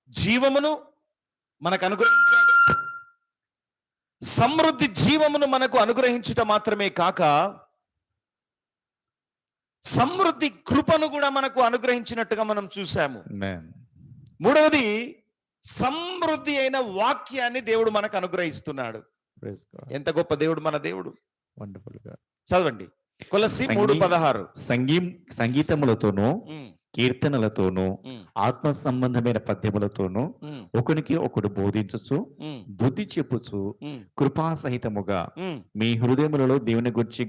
జీవమును మనకు అనుగ్రహించాడు. సమృద్ధి జీవమును మనకు అనుగ్రహించుట మాత్రమే కాక సమృద్ధి కృపను కూడా మనకు అనుగ్రహించినట్టుగా మనం చూసాము. మూడవది, సమృద్ధి అయిన వాక్యాన్ని దేవుడు మనకు అనుగ్రహిస్తున్నాడు. ఎంత గొప్ప దేవుడు మన దేవుడు! వండర్ఫుల్ గా చదవండి. కొలస్సీ 3:16. సంగీతములతోనూ కీర్తనలతోనూ ఆత్మ సంబంధమైన పద్యములతోనూ ఒకనికి ఒకడు బోధించుచు బుద్ధి చెప్పుచు కృపాసహితముగా మీ హృదయములలో దేవుని గూర్చి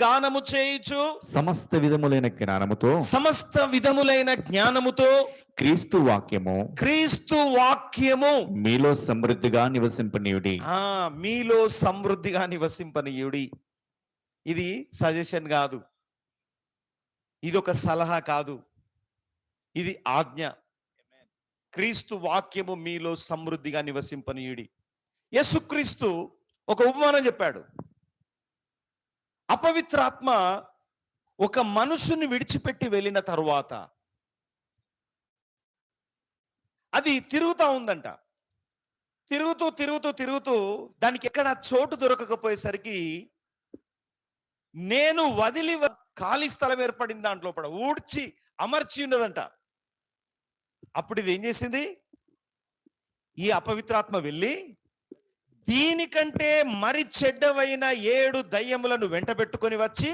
గానము చేయుచు సమస్త విధములైన జ్ఞానముతో క్రీస్తు వాక్యము మీలో సమృద్ధిగా నివసింపనీయుడి. ఇది సజెషన్ కాదు, ఇది ఒక సలహా కాదు, ఇది ఆజ్ఞ. క్రీస్తు వాక్యము మీలో సమృద్ధిగా నివసింపనీయుడి. యేసుక్రీస్తు ఒక ఉపమానం చెప్పాడు. అపవిత్రాత్మ ఒక మనుషుని విడిచిపెట్టి వెళ్ళిన తరువాత అది తిరుగుతూ ఉందంట. తిరుగుతూ తిరుగుతూ తిరుగుతూ దానికి ఎక్కడ చోటు దొరకకపోయేసరికి నేను వదిలి ఖాళీ స్థలం ఏర్పడింది, దాంట్లో ఊడ్చి అమర్చి ఉన్నదంట. అప్పుడు ఇది ఏం చేసింది? ఈ అపవిత్రాత్మ వెళ్ళి దీనికంటే మరి చెడ్డవైన 7 దయ్యములను వెంట పెట్టుకొని వచ్చి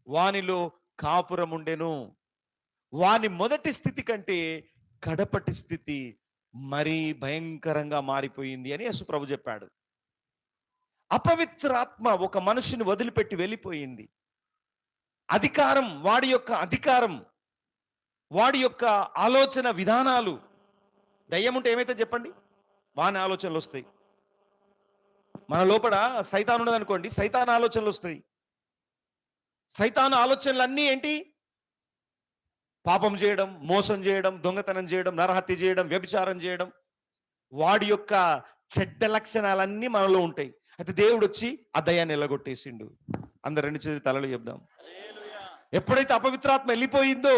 వానిలో కాపురం ఉండెను. వాని మొదటి స్థితి కంటే కడపటి స్థితి మరీ భయంకరంగా మారిపోయింది అని యేసు ప్రభు చెప్పాడు. అపవిత్రాత్మ ఒక మనిషిని వదిలిపెట్టి వెళ్ళిపోయింది. అధికారం, వాడి యొక్క అధికారం, వాడి యొక్క ఆలోచన విధానాలు. దయ్యం ఉంటే ఏమైతే చెప్పండి, వాని ఆలోచనలు వస్తాయి. మన లోపల సైతాను ఉన్నది అనుకోండి, సైతాను ఆలోచనలు వస్తాయి. సైతాను ఆలోచనలు అన్నీ ఏంటి? పాపం చేయడం, మోసం చేయడం, దొంగతనం చేయడం, నరహత్య చేయడం, వ్యభిచారం చేయడం. వాడి యొక్క చెడ్డ లక్షణాలన్నీ మనలో ఉంటాయి. అయితే దేవుడు వచ్చి ఆ దయ్యాన్ని ఎల్లగొట్టేసిండు. అందరు 2 చేతులు తలలు చెప్దాం. ఎప్పుడైతే అపవిత్రాత్మ వెళ్ళిపోయిందో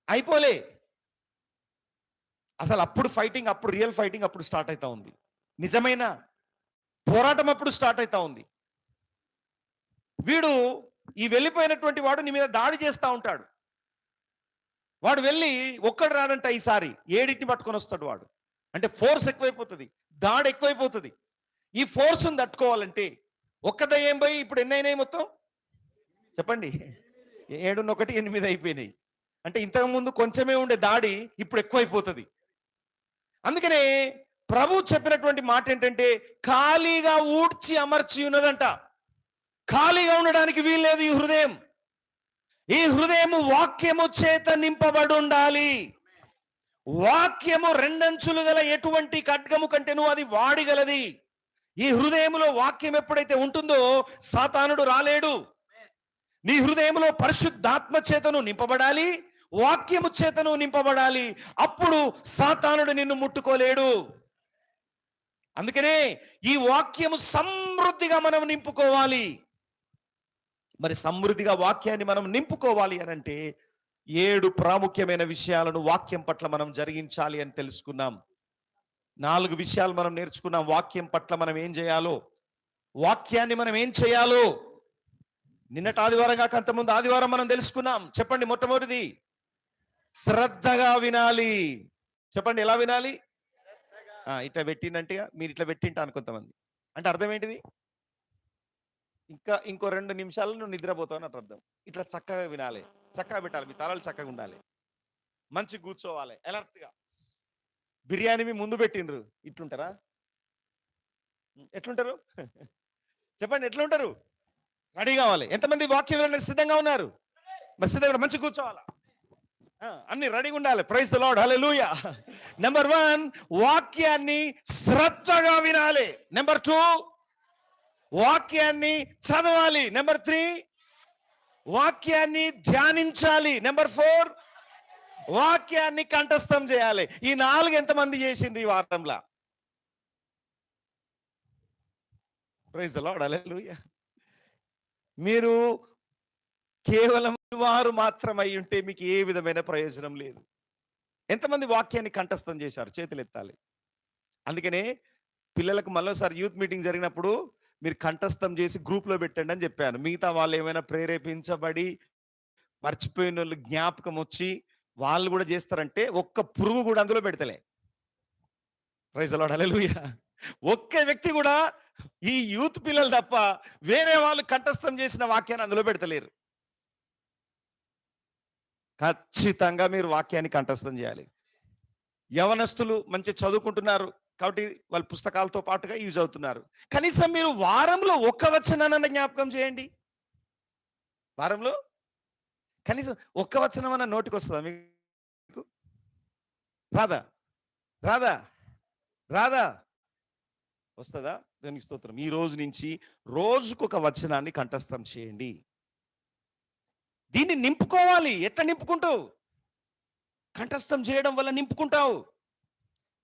అయిపోలే అసలు. అప్పుడు ఫైటింగ్, అప్పుడు రియల్ ఫైటింగ్ అప్పుడు స్టార్ట్ అవుతా ఉంది. నిజమైన పోరాటం అప్పుడు స్టార్ట్ అవుతా ఉంది. వీడు ఈ వెళ్ళిపోయినటువంటి వాడు నీ మీద దాడి చేస్తూ ఉంటాడు. వాడు వెళ్ళి ఒక్కడు రాడంట, ఈసారి 7 పట్టుకొని వస్తాడు వాడు. అంటే ఫోర్స్ ఎక్కువైపోతుంది, దాడి ఎక్కువైపోతుంది. ఈ ఫోర్స్ని తట్టుకోవాలంటే ఒక్క దయ్యం పోయి ఇప్పుడు ఎన్ని అయినాయి మొత్తం చెప్పండి? 7 1 8 అయిపోయినాయి. అంటే ఇంతకుముందు కొంచెమే ఉండే దాడి ఇప్పుడు ఎక్కువైపోతుంది. అందుకనే ప్రభు చెప్పినటువంటి మాట ఏంటంటే ఖాళీగా ఊడ్చి అమర్చి ఉన్నదంట. ఖాళీగా ఉండడానికి వీల్లేదు. ఈ హృదయము వాక్యము చేత నింపబడి ఉండాలి. వాక్యము 2 అంచులు గల ఎటువంటి ఖడ్గము కంటేను అది వాడిగలది. ఈ హృదయములో వాక్యం ఎప్పుడైతే ఉంటుందో సాతానుడు రాలేడు. నీ హృదయంలో పరిశుద్ధాత్మ చేతను నింపబడాలి, వాక్యము చేతను నింపబడాలి. అప్పుడు సాతానుడు నిన్ను ముట్టుకోలేడు. అందుకనే ఈ వాక్యము సమృద్ధిగా మనం నింపుకోవాలి. మరి సమృద్ధిగా వాక్యాన్ని మనం నింపుకోవాలి అని అంటే 7 ప్రాముఖ్యమైన విషయాలను వాక్యం పట్ల మనం జరిగించాలి అని తెలుసుకున్నాం. 4 విషయాలు మనం నేర్చుకున్నాం. వాక్యం పట్ల మనం ఏం చేయాలో, వాక్యాన్ని మనం ఏం చేయాలో. నిన్నటి ఆదివారం కాక అంతకుముందు ఆదివారం మనం తెలుసుకున్నాం. చెప్పండి, మొట్టమొదటిది శ్రద్ధగా వినాలి. చెప్పండి, ఎలా వినాలి? ఇట్లా పెట్టిందంటే మీరు ఇట్లా పెట్టింటా అనుకుంతమంది. అంటే అర్థం ఏంటిది? ఇంకో 2 నిమిషాలు నువ్వు నిద్రపోతావు అని అర్థం. ఇట్లా చక్కగా వినాలి, చక్కగా పెట్టాలి, మీ తలలు చక్కగా ఉండాలి, మంచి కూర్చోవాలి, అలర్ట్గా. బిర్యానీ మీ ముందు పెట్టిండ్రు, ఇట్లుంటారా? ఎట్లుంటారు? చెప్పండి, ఎట్లుంటారు? రెడీ కావాలి. ఎంతమంది వాక్యం వినడానికి సిద్ధంగా ఉన్నారు? మరి సిద్ధంగా మంచి కూర్చోవాలా, అన్ని రెడీగా ఉండాలి. Praise the Lord, hallelujah. Number 1, వాక్యాన్ని శ్రద్ధగా వినాలి. నెంబర్ 2, వాక్యాన్ని చదవాలి. నెంబర్ 3, వాక్యాన్ని ధ్యానించాలి. నెంబర్ 4, వాక్యాన్ని కంఠస్థం చేయాలి. ఈ 4 ఎంతమంది చేసింది ఈ వారంలో? ప్రైజ్ ది లార్డ్, హల్లెలూయా. మీరు కేవలం వారు మాత్రమై ఉంటే మీకు ఏ విధమైన ప్రయోజనం లేదు. ఎంతమంది వాక్యాన్ని కంఠస్థం చేశారు? చేతులు ఎత్తాలి. అందుకనే పిల్లలకు మరోసారి యూత్ మీటింగ్ జరిగినప్పుడు మీరు కంఠస్థం చేసి గ్రూప్లో పెట్టండి అని చెప్పాను. మిగతా వాళ్ళు ఏమైనా ప్రేరేపించబడి మర్చిపోయిన వాళ్ళు జ్ఞాపకం వచ్చి వాళ్ళు కూడా చేస్తారంటే ఒక్క పురుగు కూడా అందులో పెడతలే. ప్రైజ్ ది లార్డ్, హల్లెలూయా. ఒక్క వ్యక్తి కూడా ఈ యూత్ పిల్లలు తప్ప వేరే వాళ్ళు కంఠస్థం చేసిన వాక్యాన్ని అందులో పెడతలేరు. ఖచ్చితంగా మీరు వాక్యాన్ని కంఠస్థం చేయాలి. యవనస్తులు మంచి చదువుకుంటున్నారు కాబట్టి వాళ్ళ పుస్తకాలతో పాటుగా యూజ్ అవుతున్నారు. కనీసం మీరు వారంలో ఒక్క వచనాన్ని జ్ఞాపకం చేయండి. వారంలో కనీసం ఒక్క వచనం అన్న నోటికి వస్తుందా మీకు? రాదా? రాదా? రాదా? వస్తుందా? దానికి స్తోత్రం. ఈ రోజు నుంచి రోజుకొక వచనాన్ని కంఠస్థం చేయండి. దీన్ని నింపుకోవాలి. ఎట్లా నింపుకుంటావు? కంఠస్థం చేయడం వల్ల నింపుకుంటావు.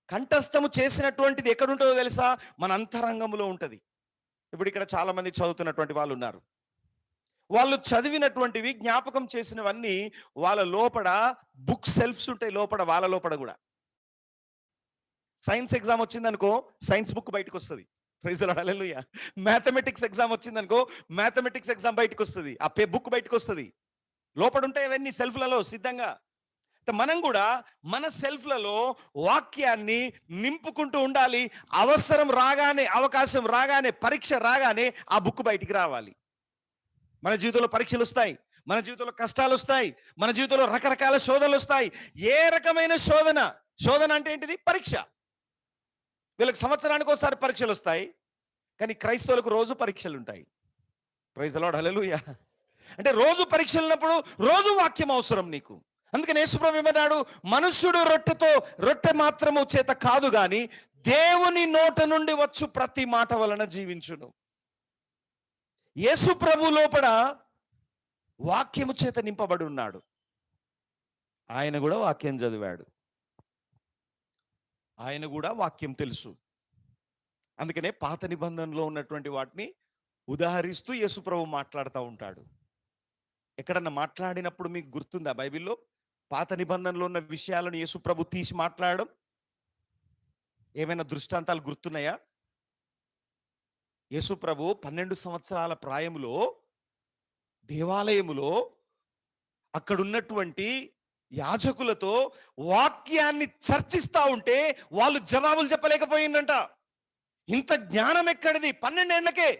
కంఠస్థము చేసినటువంటిది ఎక్కడుంటుందో తెలుసా? మన అంతరంగంలో ఉంటుంది. ఇప్పుడు ఇక్కడ చాలా మంది చదువుతున్నటువంటి వాళ్ళు ఉన్నారు. వాళ్ళు చదివినటువంటివి జ్ఞాపకం చేసినవన్నీ వాళ్ళ లోపల బుక్ సెల్ఫ్స్ ఉంటాయి. వాళ్ళ లోపల కూడా సైన్స్ ఎగ్జామ్ వచ్చిందనుకో సైన్స్ బుక్ బయటకు వస్తుంది. Praise the Lord, hallelujah. Mathematics exam వచ్చిందనుకో మ్యాథమెటిక్స్ ఎగ్జామ్ బయటకు వస్తుంది. ఆ బుక్ బయటకు వస్తుంది. లోపల ఉంటాయి అవన్నీ సెల్ఫ్లలో సిద్ధంగా. మనం కూడా మన సెల్ఫ్లలో వాక్యాన్ని నింపుకుంటూ ఉండాలి. అవసరం రాగానే, అవకాశం రాగానే, పరీక్ష రాగానే ఆ బుక్ బయటికి రావాలి. మన జీవితంలో పరీక్షలు వస్తాయి, మన జీవితంలో కష్టాలు వస్తాయి, మన జీవితంలో రకరకాల శోధనలు వస్తాయి. ఏ రకమైన శోధన అంటే ఏంటిది? పరీక్ష. వీళ్ళకి సంవత్సరానికి ఒకసారి పరీక్షలు వస్తాయి, కానీ క్రైస్తవులకు రోజు పరీక్షలు ఉంటాయి. ప్రైజ్ ది లార్డ్, హల్లెలూయా. అంటే రోజు పరీక్షలు ఉన్నప్పుడు రోజు వాక్యం అవసరం నీకు. అందుకని యేసుప్రభు ఏమన్నాడు? మనుష్యుడు రొట్టె మాత్రము చేత కాదు గాని దేవుని నోట నుండి వచ్చు ప్రతి మాట వలన జీవించును. యేసుప్రభు లోపల వాక్యము చేత నింపబడి ఉన్నాడు. ఆయన కూడా వాక్యం చదివాడు, ఆయన కూడా వాక్యం తెలుసు. అందుకనే పాత నిబంధనలో ఉన్నటువంటి వాటిని ఉదాహరిస్తూ యేసుప్రభు మాట్లాడుతూ ఉంటాడు. ఎక్కడన్నా మాట్లాడినప్పుడు మీకు గుర్తుందా? బైబిల్లో పాత నిబంధనలో ఉన్న విషయాలను యేసుప్రభు తీసి మాట్లాడడం ఏమైనా దృష్టాంతాలు గుర్తున్నాయా? యేసుప్రభు 12 సంవత్సరాల ప్రాయములో దేవాలయములో అక్కడున్నటువంటి యాజకులతో వాక్యాన్ని చర్చిస్తా ఉంటే వాళ్ళు జవాబులు చెప్పలేకపోయిందంట. ఇంత జ్ఞానం ఎక్కడిది? 12 ఏళ్లకే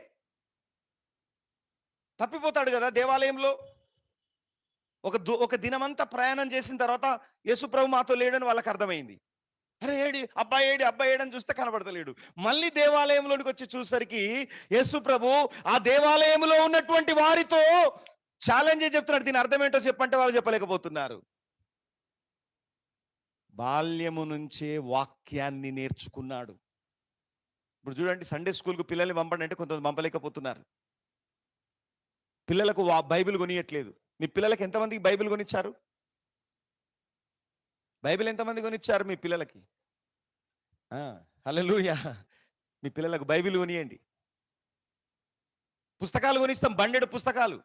తప్పిపోతాడు కదా దేవాలయంలో. ఒక దినమంతా ప్రయాణం చేసిన తర్వాత యేసుప్రభు మాతో లేడని వాళ్ళకి అర్థమైంది. అరే అబ్బాయి ఏడని చూస్తే కనబడతలేడు. మళ్ళీ దేవాలయంలోనికి వచ్చి చూసరికి యేసుప్రభు ఆ దేవాలయంలో ఉన్నటువంటి వారితో ఛాలెంజ్ చెప్తున్నాడు. దీని అర్థం ఏంటో చెప్పంటే వాళ్ళు చెప్పలేకపోతున్నారు. బాల్యము నుంచే వాక్యాన్ని నేర్చుకున్నాడు. ఇప్పుడు చూడండి, సండే స్కూల్కు పిల్లల్ని పంపండి అంటే కొంతమంది పంపలేకపోతున్నారు. పిల్లలకు బైబిల్ కొనియట్లేదు. మీ పిల్లలకి ఎంతమందికి బైబిల్ కొనిచ్చారు? బైబిల్ ఎంతమంది కొనిచ్చారు మీ పిల్లలకి? హల్లెలూయా. మీ పిల్లలకు బైబిల్ కొనియండి. పుస్తకాలు కొనిస్తాం, బండెడు పుస్తకాలు,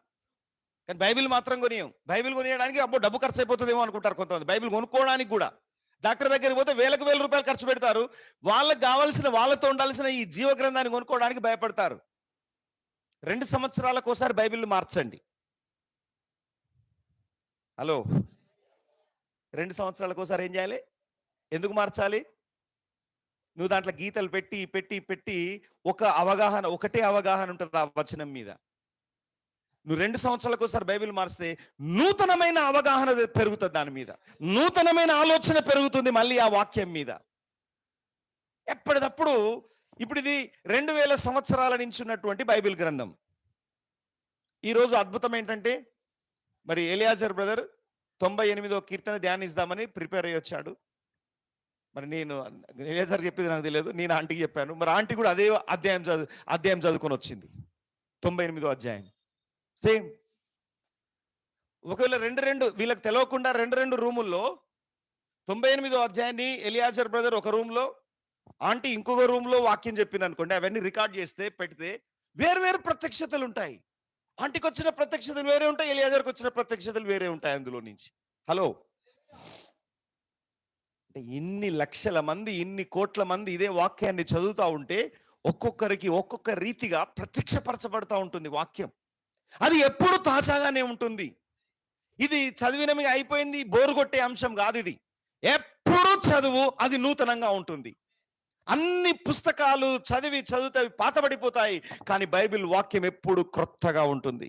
కానీ బైబిల్ మాత్రం కొనియం. బైబిల్ కొనియడానికి అబ్బో డబ్బు ఖర్చు అయిపోతుందేమో అనుకుంటారు కొంతమంది. బైబిల్ కొనుక్కోవడానికి కూడా డాక్టర్ దగ్గరికి పోతే వేలకు వేల రూపాయలు ఖర్చు పెడతారు. వాళ్ళకి కావాల్సిన, వాళ్ళతో ఉండాల్సిన ఈ జీవ గ్రంథాన్ని కొనుక్కోవడానికి భయపడతారు. 2 సంవత్సరాలకు ఒకసారి బైబిల్ మార్చండి. హలో, 2 సంవత్సరాలకు ఒకసారి ఏం చేయాలి? ఎందుకు మార్చాలి? నువ్వు దాంట్లో గీతలు పెట్టి పెట్టి పెట్టి ఒకటే అవగాహన ఉంటుంది ఆ వచనం మీద. నువ్వు 2 సంవత్సరాలకు ఒకసారి బైబిల్ మారిస్తే నూతనమైన అవగాహన పెరుగుతుంది, దాని మీద నూతనమైన ఆలోచన పెరుగుతుంది మళ్ళీ ఆ వాక్యం మీద ఎప్పటికప్పుడు. ఇప్పుడు ఇది 2000 సంవత్సరాల నుంచి ఉన్నటువంటి బైబిల్ గ్రంథం. ఈరోజు అద్భుతం ఏంటంటే, మరి ఎలియాజర్ బ్రదర్ 98వ కీర్తన ధ్యానిస్తామని ప్రిపేర్ అయ్యి వచ్చాడు. మరి నేను ఎలియాజర్ చెప్పింది నాకు తెలియదు, నేను ఆంటీకి చెప్పాను. మరి ఆంటీ కూడా అదే అధ్యాయం చదువుకొని వచ్చింది, 98వ అధ్యాయం సేమ్. ఒకవేళ వీళ్ళకి తెలియకుండా 2 రూముల్లో 98వ అధ్యాయాన్ని ఎలియాజర్ బ్రదర్ ఒక రూమ్లో, ఆంటీ ఇంకొక రూమ్లో వాక్యం చెప్పింది అనుకోండి, అవన్నీ రికార్డ్ చేస్తే పెడితే వేరు ప్రత్యక్షతలు ఉంటాయి. ఆంటీకి వచ్చిన ప్రత్యక్షతలు వేరే ఉంటాయి, ఎలియాజర్కి వచ్చిన ప్రత్యక్షతలు వేరే ఉంటాయి అందులో నుంచి. హలో, అంటే ఇన్ని లక్షల మంది, ఇన్ని కోట్ల మంది ఇదే వాక్యాన్ని చదువుతూ ఉంటే ఒక్కొక్కరికి ఒక్కొక్క రీతిగా ప్రత్యక్షపరచబడుతూ ఉంటుంది వాక్యం. అది ఎప్పుడు తాజాగానే ఉంటుంది. ఇది చదివినమి అయిపోయింది బోరు కొట్టే అంశం కాదు. ఇది ఎప్పుడు చదువు, అది నూతనంగా ఉంటుంది. అన్ని పుస్తకాలు చదివితే పాతబడిపోతాయి, కానీ బైబిల్ వాక్యం ఎప్పుడు క్రొత్తగా ఉంటుంది.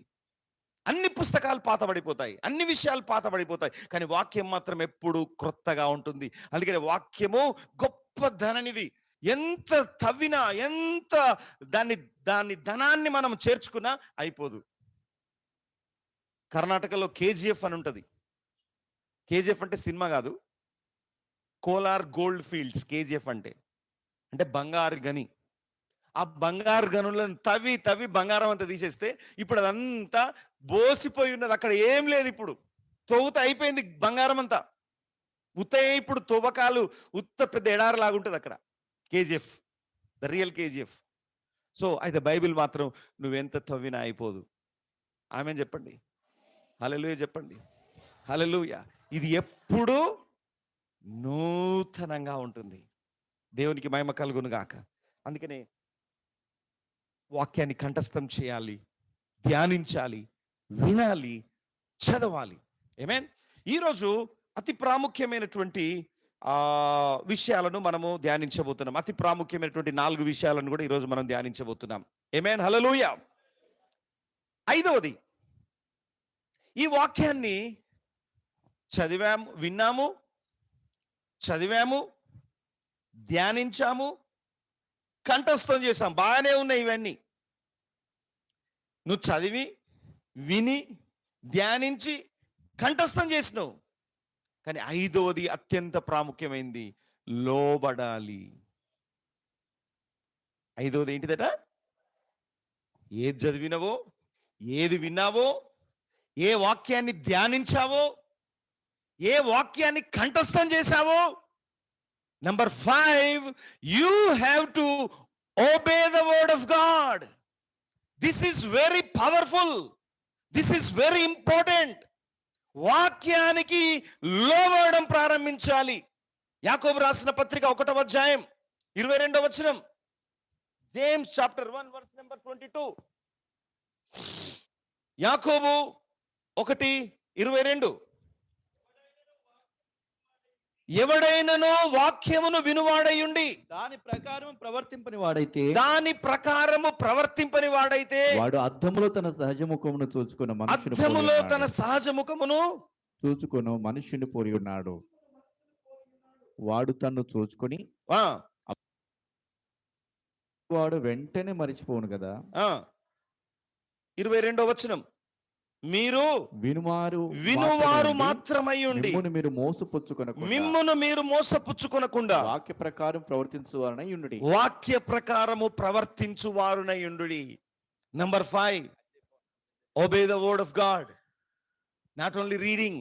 అన్ని పుస్తకాలు పాతబడిపోతాయి, అన్ని విషయాలు పాతబడిపోతాయి, కానీ వాక్యం మాత్రం ఎప్పుడు క్రొత్తగా ఉంటుంది. అందుకని వాక్యము గొప్ప ధననిది. ఎంత తవ్వినా, ఎంత దాని ధనాన్ని మనం చేర్చుకున్నా అయిపోదు. కర్ణాటకలో కేజీఎఫ్ అని ఉంటుంది. కేజీఎఫ్ అంటే సినిమా కాదు, కోలార్ గోల్డ్ ఫీల్డ్స్. కేజీఎఫ్ అంటే బంగారు గని. ఆ బంగారు గనులను తవ్వి తవ్వి బంగారం అంతా తీసేస్తే ఇప్పుడు అదంతా బోసిపోయి ఉన్నది. అక్కడ ఏం లేదు, ఇప్పుడు తవ్వుత అయిపోయింది బంగారం అంతా. ఇప్పుడు తవ్వకాలు పెద్ద ఎడారిలాగా ఉంటుంది అక్కడ. KGF, the real KGF. So అయితే బైబిల్ మాత్రం నువ్వెంత తవ్వినా అయిపోదు. ఆమెన్ చెప్పండి, హల్లెలూయా చెప్పండి, హల్లెలూయా. ఇది ఎప్పుడూ నూతనంగా ఉంటుంది. దేవునికి మహిమ కలుగును గాక. అందుకనే వాక్యాన్ని కంఠస్థం చేయాలి, ధ్యానించాలి, వినాలి, చదవాలి. ఆమేన్. ఈరోజు అతి ప్రాముఖ్యమైనటువంటి విషయాలను మనము ధ్యానించబోతున్నాం. అతి ప్రాముఖ్యమైనటువంటి 4 విషయాలను కూడా ఈరోజు మనం ధ్యానించబోతున్నాం. ఆమేన్, హల్లెలూయా. 5వది, ఈ వాక్యాన్ని విన్నాము, చదివాము, ధ్యానించాము, కంఠస్థం చేశాం. బాగానే ఉన్నాయి ఇవన్నీ. నువ్వు చదివి, విని, ధ్యానించి, కంఠస్థం చేసినావు. కానీ 5వది అత్యంత ప్రాముఖ్యమైనది, లోబడాలి. 5వది ఏంటిదట? ఏది చదివినవో, ఏది విన్నావో, ఏ వాక్యాన్ని ధ్యానించావో, ఏ వాక్యాన్ని కంఠస్థం చేశావో, Number 5, you have to obey the word of God. This is very powerful. This is very important. వాక్యానికి లోబడడం ప్రారంభించాలి. యాకోబు రాసిన పత్రిక 1వ అధ్యాయం 22వ వచనం. James chapter 1 verse number 22. యాకోబు 1:22. ఎవడైనను వాక్యమును వినువాడయుండి దాని ప్రకారం ప్రవర్తింపని వాడైతే వాడు అద్దములో తన సహజ ముఖమును చూచుకొను మనుష్యుని పోలి ఉన్నాడు. వాడు తన్ను చూచుకొని వాడు వెంటనే మరిచిపోను కదా. 22వ వచనం. మీరు వినువారు మాత్రమై ఉండి మిమ్మును మీరు మోసపుచ్చుకొనకుండా వాక్య ప్రకారం ప్రవర్తించువారునై ఉండుడి. వాక్య ప్రకారము ప్రవర్తించువారునై ఉండుడి. Number 5, obey the word of God. Not only reading,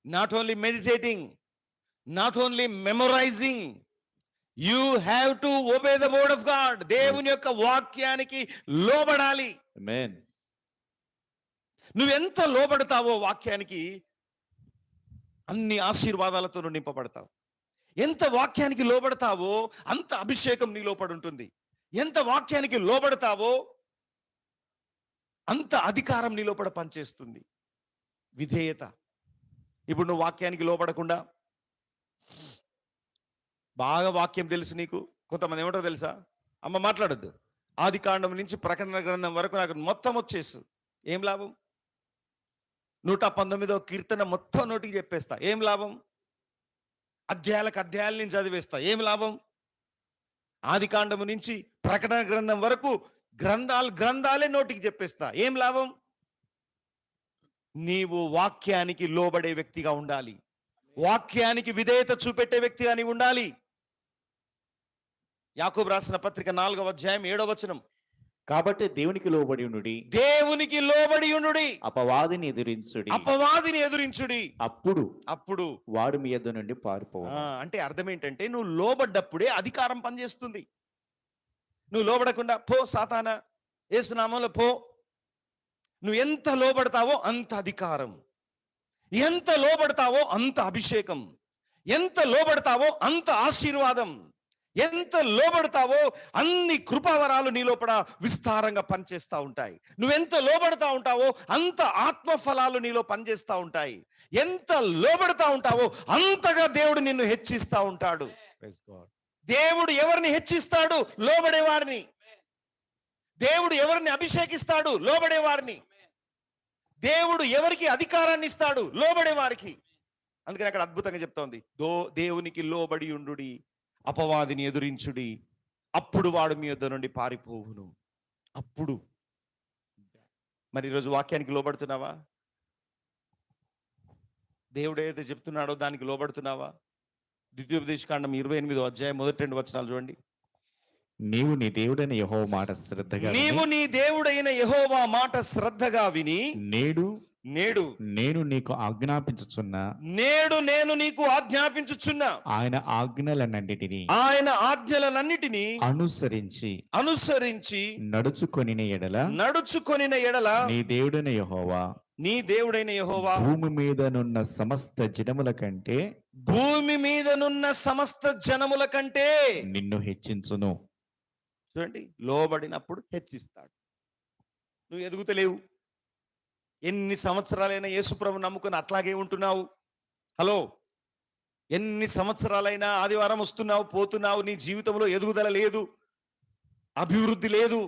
not only meditating, not only memorizing. You have to obey the word of God. దేవుని యొక్క వాక్యానికి లోబడాలి. Amen. నువ్వెంత లోబడతావో వాక్యానికి, అన్ని ఆశీర్వాదాలతో నింపబడతావు. ఎంత వాక్యానికి లోబడతావో అంత అభిషేకం నీ లోపడి ఉంటుంది. ఎంత వాక్యానికి లోబడతావో అంత అధికారం నీ లోపల పనిచేస్తుంది. విధేయత. ఇప్పుడు నువ్వు వాక్యానికి లోబడకుండా, బాగా వాక్యం తెలుసు నీకు, కొంతమంది ఏమంటారో తెలుసా, అమ్మ మాట్లాడొద్దు, ఆదికాండం నుంచి ప్రకటన గ్రంథం వరకు నాకు మొత్తం వచ్చేసు, ఏం లాభం? 119వ కీర్తన మొత్తం నోటికి చెప్పేస్తా, ఏం లాభం? అధ్యాయాలు నేను చదివేస్తా, ఏం లాభం? ఆదికాండము నుంచి ప్రకటన గ్రంథం వరకు గ్రంథాలే నోటికి చెప్పేస్తా, ఏం లాభం? నీవు వాక్యానికి లోబడే వ్యక్తిగా ఉండాలి. వాక్యానికి విధేయత చూపెట్టే వ్యక్తిగా నీవు ఉండాలి. యాకోబు రాసిన పత్రిక 4వ అధ్యాయం 7వ వచనం. కాబట్టి దేవునికి లోబడి ఉండుడి, దేవునికి లోబడి ఉండుడి, అపవాదిని ఎదురించుడి, అప్పుడు వాడు మీ యొద్ద నుండి పారిపోవు. అంటే అర్థం ఏంటంటే, నువ్వు లోబడ్డప్పుడే అధికారం పనిచేస్తుంది. నువ్వు లోబడకుండా పో సాతానా, యేసు నామములో పో, నువ్వు ఎంత లోబడతావో అంత అధికారం, ఎంత లోబడతావో అంత అభిషేకం, ఎంత లోబడతావో అంత ఆశీర్వాదం, ఎంత లోబడతావో అన్ని కృపావరాలు నీ లోపల విస్తారంగా పనిచేస్తూ ఉంటాయి. నువ్వెంత లోబడతా ఉంటావో అంత ఆత్మఫలాలు నీలో పనిచేస్తూ ఉంటాయి. ఎంత లోబడతా ఉంటావో అంతగా దేవుడు నిన్ను హెచ్చిస్తూ ఉంటాడు. దేవుడు ఎవరిని హెచ్చిస్తాడు? లోబడేవారిని. దేవుడు ఎవరిని అభిషేకిస్తాడు? లోబడేవారిని. దేవుడు ఎవరికి అధికారాన్ని ఇస్తాడు? లోబడేవారికి. అందుకని అక్కడ అద్భుతంగా చెప్తోంది, దేవునికి లోబడి ఉండుడి, అపవాదిని ఎదురించుడి, అప్పుడు వాడు మీ యొద్ద నుండి పారిపోవును. అప్పుడు. మరి ఈరోజు వాక్యానికి లోబడుతున్నావా? దేవుడు ఏదైతే చెప్తున్నాడో దానికి లోబడుతున్నావా? ద్వితీయోపదేశకాండం 28వ అధ్యాయం మొదటి 2 వచనాలు చూడండి. నీవు నీ దేవుడైన యెహోవా మాట శ్రద్ధగా నీవు నీ దేవుడైన యెహోవా మాట శ్రద్ధగా విని నేడు నేను నీకు ఆజ్ఞాపించుచున్న నేను నీకు ఆజ్ఞాపించుచున్న ఆయన ఆజ్ఞలన్నిటినీ అనుసరించి నడుచుకొనిన ఎడల నీ దేవుడైన యెహోవా భూమి మీదనున్న సమస్త జనముల కంటే నిన్ను హెచ్చించును. చూడండి, లోబడినప్పుడు హెచ్చిస్తాడు. నువ్వు ఎదుగుతలేవు. ఎన్ని సంవత్సరాలైనా యేసుప్రభు నమ్ముకుని అట్లాగే ఉంటున్నావు. హలో, ఎన్ని సంవత్సరాలైనా ఆదివారం వస్తున్నావు, పోతున్నావు, నీ జీవితంలో ఎదుగుదల లేదు, అభివృద్ధి లేదు,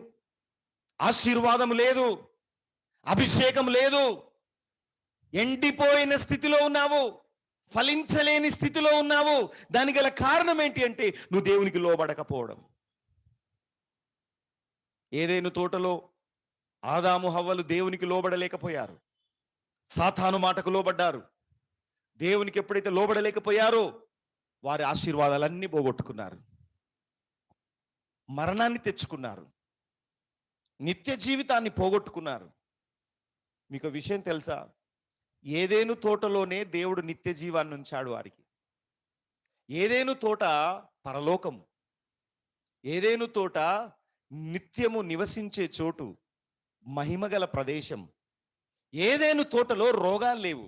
ఆశీర్వాదం లేదు, అభిషేకం లేదు, ఎండిపోయిన స్థితిలో ఉన్నావు, ఫలించలేని స్థితిలో ఉన్నావు. దానికి గల కారణం ఏంటి అంటే నువ్వు దేవునికి లోబడకపోవడం. ఏదైనా తోటలో ఆదాము హవ్వలు దేవునికి లోబడలేకపోయారు, సాతాను మాటకు లోబడ్డారు. దేవునికి ఎప్పుడైతే లోబడలేకపోయారో వారి ఆశీర్వాదాలన్నీ పోగొట్టుకున్నారు, మరణాన్ని తెచ్చుకున్నారు, నిత్య జీవితాన్ని పోగొట్టుకున్నారు. మీకు విషయం తెలుసా? ఏదేను తోటలోనే దేవుడు నిత్య జీవాన్ని ఉంచాడు వారికి. ఏదేను తోట పరలోకం, ఏదేను తోట నిత్యము నివసించే చోటు, మహిమగల ప్రదేశం. ఏదేను తోటలో రోగాలు లేవు,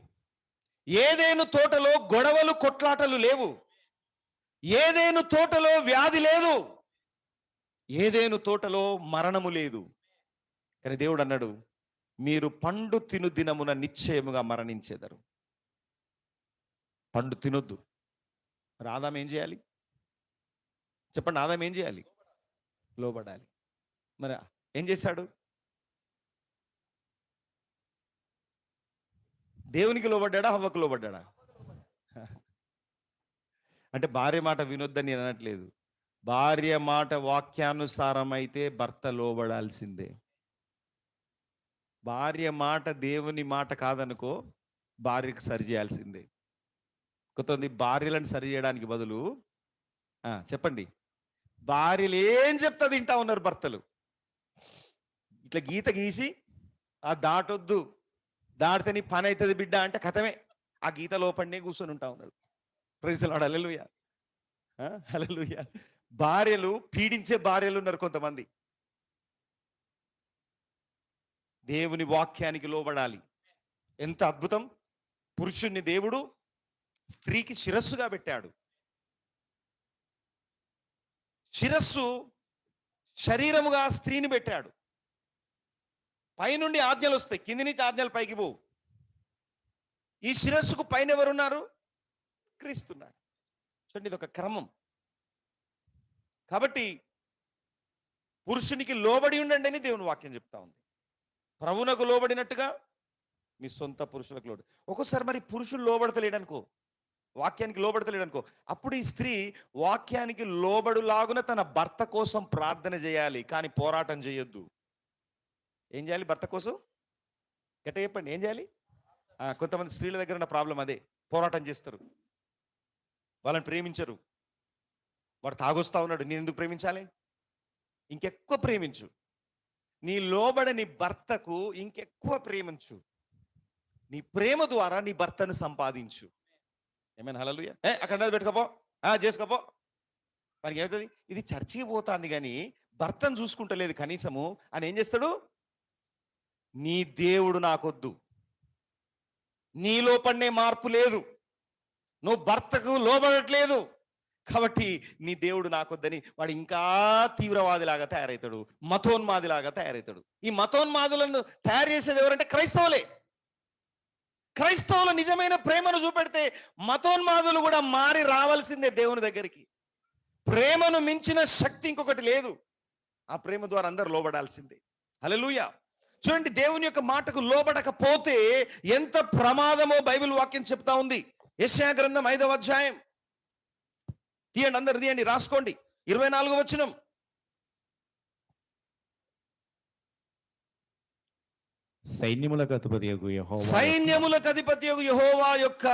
ఏదేను తోటలో గొడవలు కొట్లాటలు లేవు, ఏదేను తోటలో వ్యాధి లేదు, ఏదేను తోటలో మరణము లేదు. కానీ దేవుడు అన్నాడు, మీరు పండు తిను దినమున నిశ్చయముగా మరణించెదరు. పండు తినొద్దు. మరి ఆదాం ఏం చేయాలి చెప్పండి? ఆదాం ఏం చేయాలి? లోబడాలి. మరి ఏం చేశాడు? దేవునికి లోబడ్డా, హవ్వకు లోబడ్డా? అంటే భార్య మాట వినొద్దని నేను అనట్లేదు. భార్య మాట వాక్యానుసారం అయితే భర్త లోబడాల్సిందే. భార్య మాట దేవుని మాట కాదనుకో, భార్యకు సరి చేయాల్సిందే. కొంతమంది భార్యలను సరి చేయడానికి బదులు చెప్పండి, భార్యలు ఏం చెప్తా తింటా ఉన్నారు భర్తలు. ఇట్లా గీత గీసి దాటొద్దు, దాటితే నీ పని అవుతుంది బిడ్డ అంటే కథమే, ఆ గీత లోపలనే కూర్చొని ఉంటా ఉన్నారు. Praise the Lord. Hallelujah, hallelujah. భార్యలు పీడించే భార్యలు ఉన్నారు కొంతమంది. దేవుని వాక్యానికి లోబడాలి. ఎంత అద్భుతం! పురుషుణ్ణి దేవుడు స్త్రీకి శిరస్సుగా పెట్టాడు. శిరస్సు శరీరముగా స్త్రీని పెట్టాడు. పైనుండి ఆజ్ఞలు వస్తాయి, కింది నుంచి ఆజ్ఞలు పైకి పోవు. ఈ శిరస్సుకు పైన ఎవరున్నారు? క్రీస్తున్నారు. చూడండి, ఇది ఒక క్రమం. కాబట్టి పురుషునికి లోబడి ఉండండి అని దేవుని వాక్యం చెప్తా ఉంది. ప్రభువునకు లోబడినట్టుగా మీ సొంత పురుషులకు లోబడి. ఒక్కోసారి మరి పురుషులు లోబడతలేడనుకో, వాక్యానికి లోబడతలేడనుకో, అప్పుడు ఈ స్త్రీ వాక్యానికి లోబడులాగున తన భర్త కోసం ప్రార్థన చేయాలి, కానీ పోరాటం చేయొద్దు. ఏం చేయాలి? భర్త కోసం గట్ట చెప్పండి, ఏం చేయాలి? కొంతమంది స్త్రీల దగ్గర ఉన్న ప్రాబ్లం అదే, పోరాటం చేస్తారు, వాళ్ళని ప్రేమించరు. వాడు తాగొస్తా ఉన్నాడు, నేను ఎందుకు ప్రేమించాలి? ఇంకెక్కువ ప్రేమించు. నీ లోబడని భర్తకు ఇంకెక్కువ ప్రేమించు. నీ ప్రేమ ద్వారా నీ భర్తను సంపాదించు. ఏమైనా హల్లెలూయా. అక్కడ పెట్టుకోపో, చేసుకోపో. మనకి ఏమవుతుంది? ఇది చర్చికి పోతుంది కానీ భర్తను చూసుకుంటలేదు కనీసము అని ఏం చేస్తాడు? నీ దేవుడు నాకొద్దు, నీలో పడినే మార్పు లేదు, నువ్వు భర్తకు లోబడట్లేదు కాబట్టి నీ దేవుడు నాకొద్దని వాడు ఇంకా తీవ్రవాదిలాగా తయారవుతాడు, మతోన్మాదిలాగా తయారవుతాడు. ఈ మతోన్మాదులను తయారు చేసేది ఎవరంటే క్రైస్తవులే. క్రైస్తవులు నిజమైన ప్రేమను చూపెడితే మతోన్మాదులు కూడా మారి రావాల్సిందే దేవుని దగ్గరికి. ప్రేమను మించిన శక్తి ఇంకొకటి లేదు. ఆ ప్రేమ ద్వారా అందరూ లోబడాల్సిందే. హల్లెలూయా. చూడండి, దేవుని యొక్క మాటకు లోబడకపోతే ఎంత ప్రమాదమో బైబిల్ వాక్యం చెప్తా ఉంది. యెషయా గ్రంథం 5వ అధ్యాయం తీయండి, అందరు తీయండి, రాసుకోండి. 24వ వచనం. సైన్యములకు అధిపతియగు యెహోవా సైన్యములకు అధిపతియగు యెహోవా యొక్క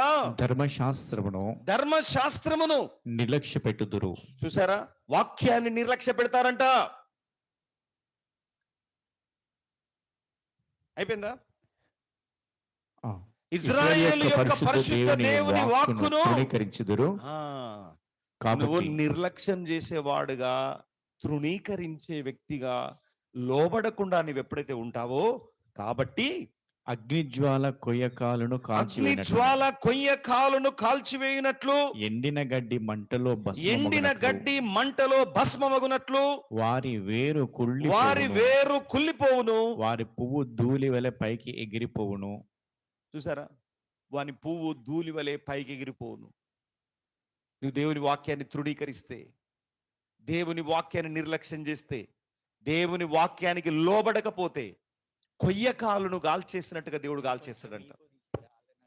ధర్మశాస్త్రమును నిర్లక్ష్య పెట్టుదురు. చూసారా, వాక్యాన్ని నిర్లక్ష్య పెడతారంట. అయిపోయిందా? ఇజ్రాయేలు యొక్క పరిశుద్ధ దేవుని వాక్కును తృణీకరించుదురు. నువ్వు నిర్లక్ష్యం చేసేవాడుగా, తృణీకరించే వ్యక్తిగా, లోబడకుండా నువ్వు ఎప్పుడైతే ఉంటావో, కాబట్టి అగ్నిజ్వాల కొయ్యకాలను కాల్చివేయునట్లు, ఎండిన గడ్డి మంటలో భస్మమగునట్లు వారి వేరు కుళ్ళిపోవును, వారి పువ్వు ధూళి వలె పైకి ఎగిరిపోవును. చూసారా, వాని పువ్వు ధూళి వలె పైకి ఎగిరిపోవును. నువ్వు దేవుని వాక్యాన్ని తృణీకరిస్తే, దేవుని వాక్యాన్ని నిర్లక్ష్యం చేస్తే, దేవుని వాక్యానికి లోబడకపోతే కొయ్యకాలును గాల్చేసినట్టుగా దేవుడు గాల్చేస్తాడంట.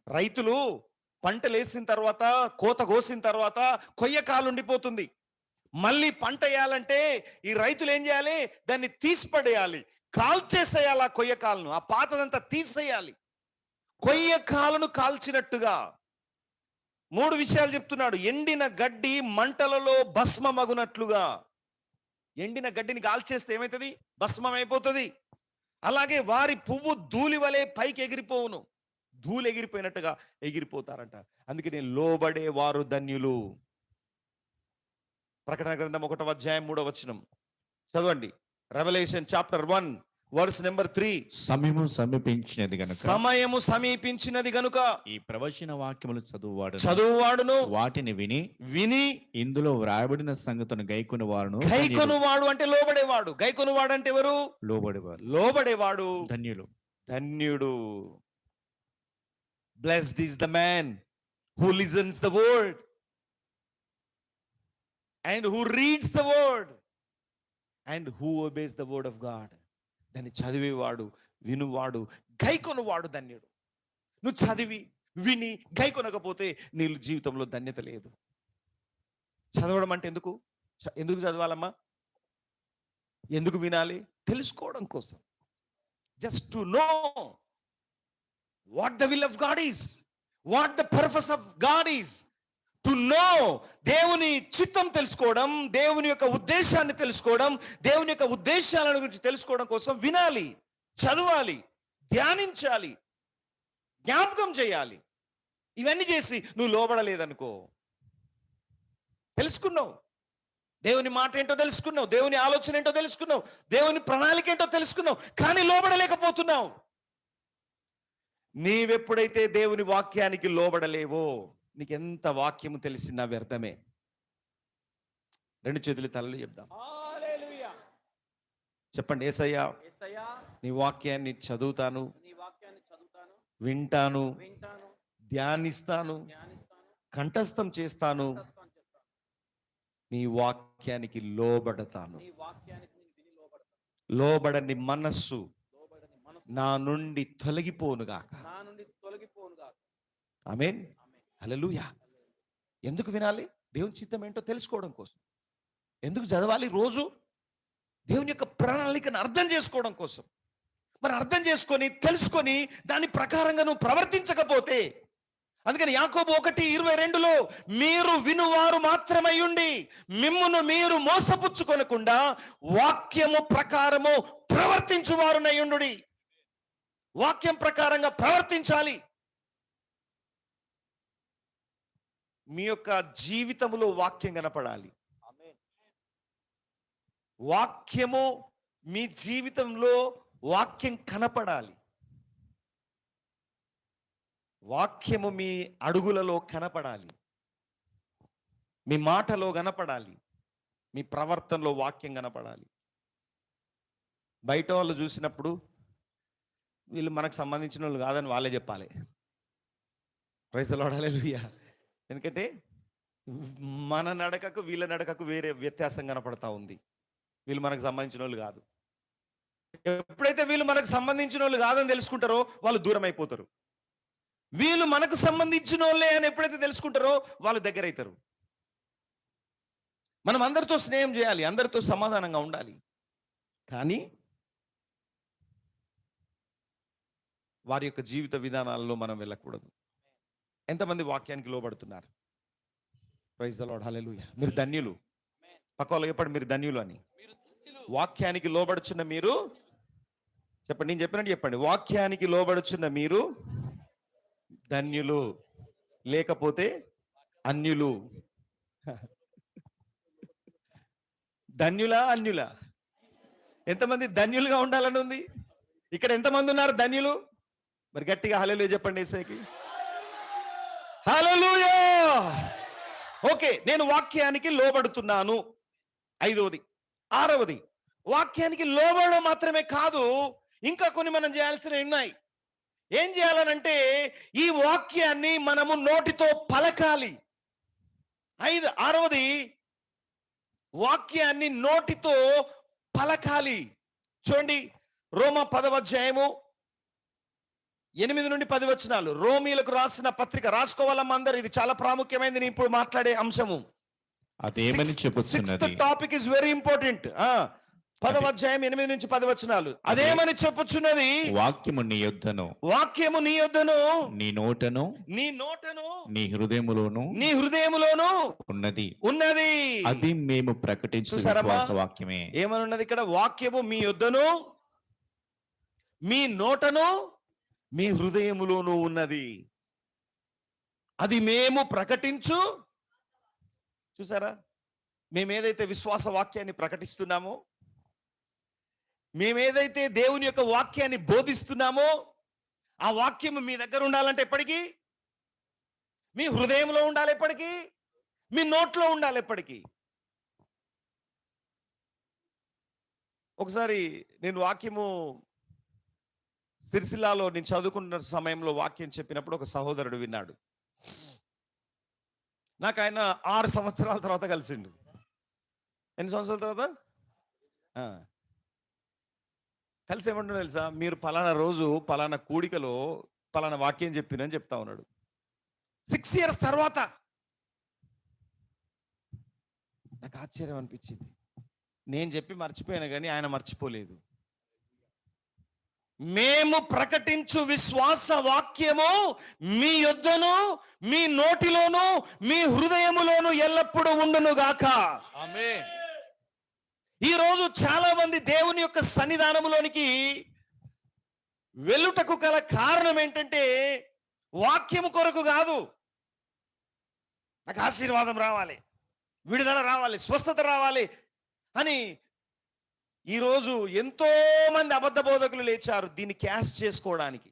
రైతులు పంటలు వేసిన తర్వాత, కోత కోసిన తర్వాత కొయ్యకాలు ఉండిపోతుంది. మళ్ళీ పంట వేయాలంటే ఈ రైతులు ఏం చేయాలి? దాన్ని తీసిపడేయాలి, కాల్చేసేయాలి. ఆ కొయ్యకాలను, ఆ పాతదంతా తీసేయాలి. కొయ్యకాలను కాల్చినట్టుగా 3 విషయాలు చెప్తున్నాడు. ఎండిన గడ్డి మంటలలో భస్మమగునట్లుగా. ఎండిన గడ్డిని కాల్చేస్తే ఏమవుతుంది? భస్మం అయిపోతుంది. అలాగే వారి పువ్వు ధూళి వలె పైకి ఎగిరిపోవును. ధూళి ఎగిరిపోయినట్టుగా ఎగిరిపోతారంట. అందుకని లోబడే వారు ధన్యులు. ప్రకటన గ్రంథం 1వ అధ్యాయం 3వ వచనం చదవండి. Revelation chapter 1 verse number 3. సమయము సమీపించినది గనుక ఈ ప్రవచన వాక్యములు చదువువాడును వాటిని విని ఇందులో వ్రాయబడిన సంగతులను గైకొనువాడు అంటే లోబడేవాడు. గైకొనువాడు అంటే ఎవరు? లోబడేవాడు ధన్యుడు. Blessed is the man who listens the word and who reads the word and who obeys the word of God. దాన్ని చదివేవాడు, వినువాడు, గైకొనువాడు ధన్యుడు. నువ్వు చదివి విని గైకొనకపోతే నీ జీవితంలో ధన్యత లేదు. చదవడం అంటే ఎందుకు చదవాలమ్మా? ఎందుకు వినాలి? తెలుసుకోవడం కోసం. Just to know what the will of God is, what the purpose of God is. To know, దేవుని చిత్తం తెలుసుకోవడం, దేవుని యొక్క ఉద్దేశాన్ని తెలుసుకోవడం, దేవుని యొక్క ఉద్దేశాల గురించి తెలుసుకోవడం కోసం వినాలి, చదవాలి, ధ్యానించాలి, జ్ఞాపకం చేయాలి. ఇవన్నీ చేసి నువ్వు లోబడలేదనుకో, తెలుసుకున్నావు, దేవుని మాట ఏంటో తెలుసుకున్నావు, దేవుని ఆలోచన ఏంటో తెలుసుకున్నావు, దేవుని ప్రణాళిక ఏంటో తెలుసుకున్నావు, కానీ లోబడలేకపోతున్నావు. నీవెప్పుడైతే దేవుని వాక్యానికి లోబడలేవో, నీకెంత వాక్యము తెలిసినా వ్యర్థమే. 2 చేతులు తలలు చెప్దాం. చెప్పండి, యేసయ్యా నీ వాక్యాన్ని చదువుతాను, వింటాను, ధ్యానిస్తాను, కంఠస్థం చేస్తాను, నీ వాక్యానికి లోబడతాను. లోబడని మనస్సు నా నుండి తొలగిపోనుగాక. ఆమేన్. హల్లెలూయా. ఎందుకు వినాలి? దేవుని చిత్తం ఏంటో తెలుసుకోవడం కోసం. ఎందుకు చదవాలి? రోజు దేవుని యొక్క ప్రణాళికను అర్థం చేసుకోవడం కోసం. మరి అర్థం చేసుకొని తెలుసుకొని దాని ప్రకారంగా నువ్వు ప్రవర్తించకపోతే, అందుకని యాకోబు 1:22లో మీరు వినువారు మాత్రమై ఉండి మిమ్మును మీరు మోసపుచ్చుకొనకుండా వాక్యము ప్రకారము ప్రవర్తించువారునై ఉండుడి. వాక్యం ప్రకారంగా ప్రవర్తించాలి. మీ యొక్క జీవితంలో వాక్యం కనపడాలి. వాక్యము మీ జీవితంలో వాక్యం కనపడాలి. వాక్యము మీ అడుగులలో కనపడాలి, మీ మాటలో కనపడాలి, మీ ప్రవర్తనలో వాక్యం కనపడాలి. బయట వాళ్ళు చూసినప్పుడు వీళ్ళు మనకు సంబంధించిన వాళ్ళు కాదని వాళ్ళే చెప్పాలి. ప్రైజ్ ది లార్డ్, హల్లెలూయా. ఎందుకంటే మన నడకకు వీళ్ళ నడకకు వేరే వ్యత్యాసం కనపడతా ఉంది. వీళ్ళు మనకు సంబంధించిన వాళ్ళు కాదు. ఎప్పుడైతే వీళ్ళు మనకు సంబంధించిన వాళ్ళు కాదని తెలుసుకుంటారో వాళ్ళు దూరం అయిపోతారు. వీళ్ళు మనకు సంబంధించిన వాళ్ళే అని ఎప్పుడైతే తెలుసుకుంటారో వాళ్ళు దగ్గర అవుతారు. మనం అందరితో స్నేహం చేయాలి, అందరితో సమాధానంగా ఉండాలి. కానీ వారి యొక్క జీవిత విధానాల్లో మనం వెళ్ళకూడదు. ఎంతమంది వాక్యానికి లోబడుతున్నారు? ప్రైజ్ ది లార్డ్, హల్లెలూయా. మీరు ధన్యులు. పక్క వాళ్ళకి చెప్పండి, మీరు ధన్యులు అని. వాక్యానికి లోబడుచున్న మీరు చెప్పండి, నేను చెప్పినట్టు చెప్పండి. వాక్యానికి లోబడుచున్న మీరు ధన్యులు, లేకపోతే అన్యులు. ధన్యులా అన్యులా? ఎంతమంది ధన్యులుగా ఉండాలని ఉంది? ఇక్కడ ఎంతమంది ఉన్నారు ధన్యులు? మరి గట్టిగా హల్లెలూయా చెప్పండి యేసయ్యకి. హల్లెలూయా. ఓకే, నేను వాక్యానికి లోబడుతున్నాను. 5వది. 6వది, వాక్యానికి లోబడడం మాత్రమే కాదు, ఇంకా కొన్ని మనం చేయాల్సినవి ఉన్నాయి. ఏం చేయాలనంటే ఈ వాక్యాన్ని మనము నోటితో పలకాలి. 6వది, వాక్యాన్ని నోటితో పలకాలి. చూడండి, రోమా 10వ అధ్యాయము 8 నుండి 10 వచనాలు. రోమీలకు రాసిన పత్రిక రాసుకోవాలమ్మా అందరు, ఇది చాలా ప్రాముఖ్యమైనది నేను ఇప్పుడు మాట్లాడే అంశము. అదేమని చెప్పుచున్నది? Topic is very important. 10వ అధ్యాయం 8 నుంచి 10 వచనాలు. అదేమని చెప్పుచున్నది? వాక్యము నీ యొద్దను, వాక్యము నీ యొద్దను, నీ నోటను, నీ నోటను, నీ హృదయములోను, నీ హృదయములోను ఉన్నది. అది మేము ప్రకటించు విశ్వాస వాక్యమే. ఏమని ఉన్నది ఇక్కడ? వాక్యము మీ యొద్దను, మీ నోటను, మీ హృదయములోను ఉన్నది. అది మేము ప్రకటించు. చూసారా, మేమేదైతే విశ్వాస వాక్యాన్ని ప్రకటిస్తున్నామో, మేమేదైతే దేవుని యొక్క వాక్యాన్ని బోధిస్తున్నామో, ఆ వాక్యం మీ దగ్గర ఉండాలంటే ఎప్పటికీ మీ హృదయంలో ఉండాలి, ఎప్పటికీ మీ నోట్లో ఉండాలి, ఎప్పటికీ. ఒకసారి నేను వాక్యము సిరిసిల్లాలో నేను చదువుకున్న సమయంలో వాక్యం చెప్పినప్పుడు ఒక సహోదరుడు విన్నాడు. నాకు ఆయన 6 సంవత్సరాల తర్వాత కలిసిండు. ఎన్ని సంవత్సరాల తర్వాత కలిసి ఏమంటున్నా తెలుసా? మీరు పలానా రోజు పలానా కూడికలో పలానా వాక్యం చెప్పినని చెప్తా ఉన్నాడు. 6 years తర్వాత నాకు ఆశ్చర్యం అనిపించింది. నేను చెప్పి మర్చిపోయాను కానీ ఆయన మర్చిపోలేదు. మేము ప్రకటించు విశ్వాస వాక్యము మీ యొద్దను, మీ నోటిలోను, మీ హృదయములోను ఎల్లప్పుడూ ఉండును గాక. ఆమేన్. ఈ రోజు చాలా మంది దేవుని యొక్క సన్నిధానములోనికి వెళ్ళుటకు గల కారణం ఏంటంటే వాక్యము కొరకు కాదు. నాకు ఆశీర్వాదం రావాలి, విడుదల రావాలి, స్వస్థత రావాలి అని ఈరోజు ఎంతో మంది అబద్ధ బోధకులు లేచారు దీన్ని క్యాష్ చేసుకోవడానికి.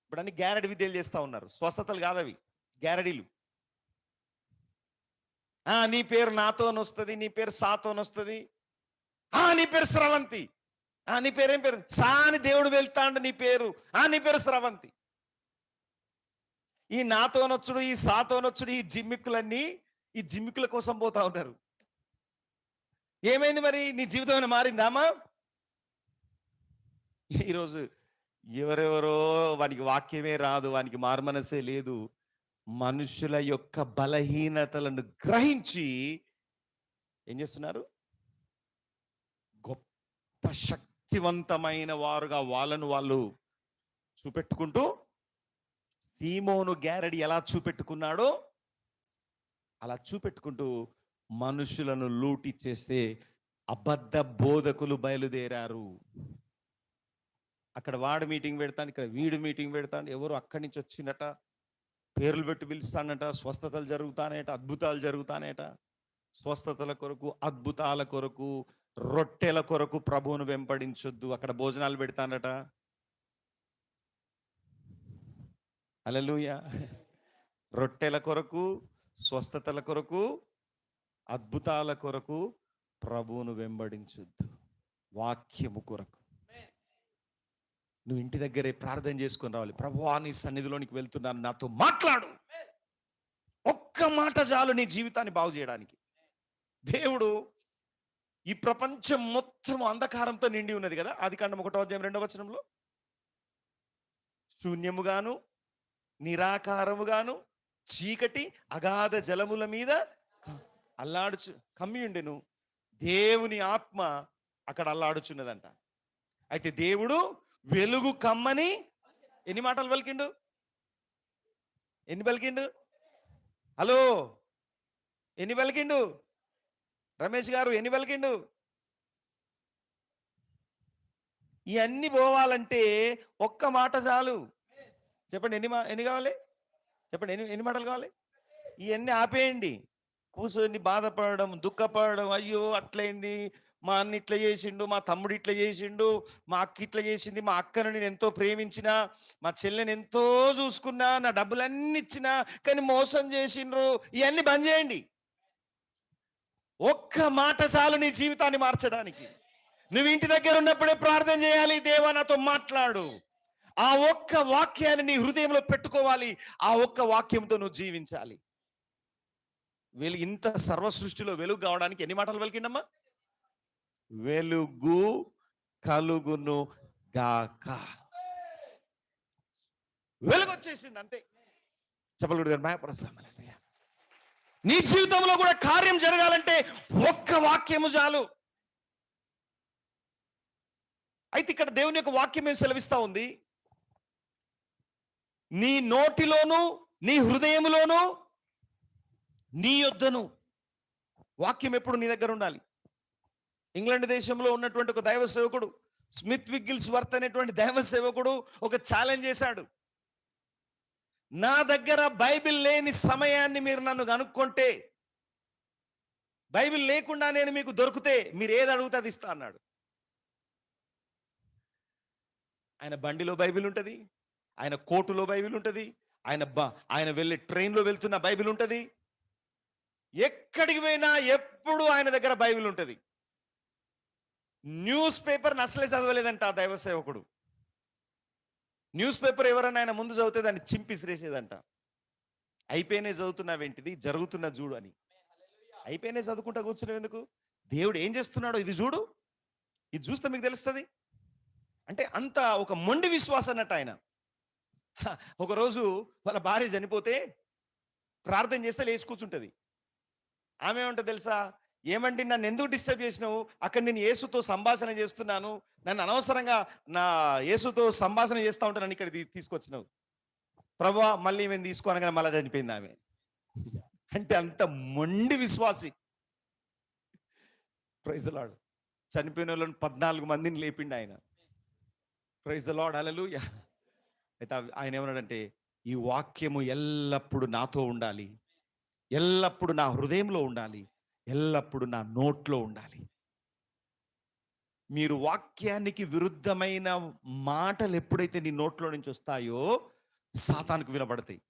ఇప్పుడు అన్ని గ్యారెడీ విద్యలు చేస్తూ ఉన్నారు. స్వస్థతలు కాదవి, గ్యారెడీలు. నీ పేరు నాతోనొస్తుంది, నీ పేరు సాతోనొస్తుంది, నీ పేరు స్రవంతి, నీ పేరు ఏం పేరు సా అని దేవుడు వెళ్తాండు, నీ పేరు నీ పేరు స్రవంతి. ఈ నాతోనొచ్చుడు, ఈ సాతోనొచ్చుడు, ఈ జిమ్మిక్కులన్నీ ఈ జిమ్మిక్కుల కోసం పోతా ఉన్నారు. ఏమైంది మరి? నీ జీవితం ఏమైనా మారిందామా? ఈరోజు ఎవరెవరో వానికి వాక్యమే రాదు, వానికి మారుమనసే లేదు, మనుషుల యొక్క బలహీనతలను గ్రహించి ఏం చేస్తున్నారు? గొప్ప శక్తివంతమైన వారుగా వాళ్ళను వాళ్ళు చూపెట్టుకుంటూ, సీమోను గ్యారెడీ ఎలా చూపెట్టుకున్నాడో అలా చూపెట్టుకుంటూ మనుషులను లూటి చేసే అబద్ధ బోధకులు బయలుదేరారు. అక్కడ వాడు మీటింగ్ పెడతాను, ఇక్కడ వీడు మీటింగ్ పెడతాను, ఎవరు అక్కడి నుంచి వచ్చిందట, పేర్లు పెట్టి పిలుస్తానట, స్వస్థతలు జరుగుతానేట, అద్భుతాలు జరుగుతానేట. స్వస్థతల కొరకు, అద్భుతాల కొరకు, రొట్టెల కొరకు ప్రభువును వెంబడించొద్దు. అక్కడ భోజనాలు పెడతానట. హల్లెలూయా. రొట్టెల కొరకు, స్వస్థతల కొరకు, అద్భుతాల కొరకు ప్రభువును వెంబడించుద్దు. వాక్యము కొరకు నువ్వు ఇంటి దగ్గరే ప్రార్థన చేసుకొని రావాలి. ప్రభువా నీ సన్నిధిలోనికి వెళ్తున్నాను, నాతో మాట్లాడు. ఒక్క మాట చాలు నీ జీవితాన్ని బాగు చేయడానికి. దేవుడు ఈ ప్రపంచం మొత్తం అంధకారంతో నిండి ఉన్నది కదా, ఆదికాండం 1:2 శూన్యముగాను నిరాకారముగాను చీకటి అగాధ జలముల మీద అల్లాడుచు కమ్మియుండెను. దేవుని ఆత్మ అక్కడ అల్లాడుచున్నదంట. అయితే దేవుడు వెలుగు కమ్మని ఎన్ని మాటలు పలికిండు? ఎన్ని పలికిండు? హలో, ఎన్ని పలికిండు? రమేష్ గారు ఎన్ని పలికిండు? ఇవన్నీ పోవాలంటే ఒక్క మాట చాలు. చెప్పండి, ఎన్ని కావాలి? చెప్పండి, ఎన్ని మాటలు కావాలి? ఇవన్నీ ఆపేయండి. కూర్చొని బాధపడడం, దుఃఖపడడం, అయ్యో అట్లయింది, మా అన్న ఇట్లా చేసిండు, మా తమ్ముడు ఇట్లా చేసిండు, మా అక్క ఇట్లా చేసింది, మా అక్కను నేను ఎంతో ప్రేమించినా, మా చెల్లెని ఎంతో చూసుకున్నా, నా డబ్బులన్నీ ఇచ్చినా కానీ మోసం చేసిండ్రు. ఇవన్నీ బంద్ చేయండి. ఒక్క మాట చాలు నీ జీవితాన్ని మార్చడానికి. నువ్వు ఇంటి దగ్గర ఉన్నప్పుడే ప్రార్థన చేయాలి, దేవా నాతో మాట్లాడు. ఆ ఒక్క వాక్యాన్ని నీ హృదయంలో పెట్టుకోవాలి. ఆ ఒక్క వాక్యంతో నువ్వు జీవించాలి. ఇంత సర్వ సృష్టిలో వెలుగు కావడానికి ఎన్ని మాటలు పలికిండమ్మా? వెలుగు కలుగును గాక. వెలుగు వచ్చేసింది అంతే. చెప్పలు మాయప్రసాద్. నీ జీవితంలో కూడా కార్యం జరగాలంటే ఒక్క వాక్యము చాలు. అయితే ఇక్కడ దేవుని యొక్క వాక్యం ఏం సెలవిస్తా ఉంది? నీ నోటిలోను నీ హృదయములోను నీ యొద్దను. వాక్యం ఎప్పుడు నీ దగ్గర ఉండాలి. ఇంగ్లాండ్ దేశంలో ఉన్నటువంటి ఒక దైవ సేవకుడు, స్మిత్ విగ్గిల్స్ వర్త్ అనేటువంటి దైవ సేవకుడు ఒక ఛాలెంజ్ చేశాడు. నా దగ్గర బైబిల్ లేని సమయాన్ని మీరు నన్ను కనుక్కుంటే, బైబిల్ లేకుండా నేను మీకు దొరికితే మీరు ఏది అడిగితే అది ఇస్తా అన్నాడు. ఆయన బండిలో బైబిల్ ఉంటుంది, ఆయన కోటులో బైబిల్ ఉంటుంది, ఆయన వెళ్ళే ట్రైన్లో వెళ్తున్న బైబిల్ ఉంటుంది, ఎక్కడికి పోయినా ఎప్పుడు ఆయన దగ్గర బైబిల్ ఉంటుంది. న్యూస్ పేపర్ని అసలే చదవలేదంట ఆ దైవ సేవకుడు. న్యూస్ పేపర్ ఎవరన్నా ఆయన ముందు చదివితే దాన్ని చింపిసిరేసేదంట. అయిపోయినే చదువుతున్నావేంటిది, జరుగుతున్న చూడు అని. అయిపోయినే చదువుకుంటా కూర్చున్నావు ఎందుకు? దేవుడు ఏం చేస్తున్నాడో ఇది చూడు, ఇది చూస్తే మీకు తెలుస్తుంది. అంటే అంత ఒక మొండి విశ్వాసం అన్నట్టు ఆయన. ఒకరోజు వాళ్ళ భార్య చనిపోతే ప్రార్థన చేస్తే లేచి కూర్చుంటుంది. ఆమె ఏమంటుంది తెలుసా? ఏమండి నన్ను ఎందుకు డిస్టర్బ్ చేసినావు? అక్కడ నేను యేసుతో సంభాషణ చేస్తున్నాను, నన్ను అనవసరంగా నా యేసుతో సంభాషణ చేస్తూ ఉంటాను, నన్ను ఇక్కడ తీసుకొచ్చినావు. ప్రభువా మళ్ళీ మేము తీసుకోనగానే మళ్ళీ చనిపోయింది ఆమె. అంటే అంత మొండి విశ్వాసి. Praise the Lord. చనిపోయిన వాళ్ళని 14 మందిని లేపిండు ఆయన. Praise the Lord, hallelujah. అయితే ఆయన ఏమన్నాడంటే, ఈ వాక్యము ఎల్లప్పుడూ నాతో ఉండాలి, ఎల్లప్పుడూ నా హృదయంలో ఉండాలి, ఎల్లప్పుడూ నా నోట్లో ఉండాలి. మీరు వాక్యానికి విరుద్ధమైన మాటలు ఎప్పుడైతే నీ నోట్లో నుంచి వస్తాయో సాతానుకు వినబడతాయి.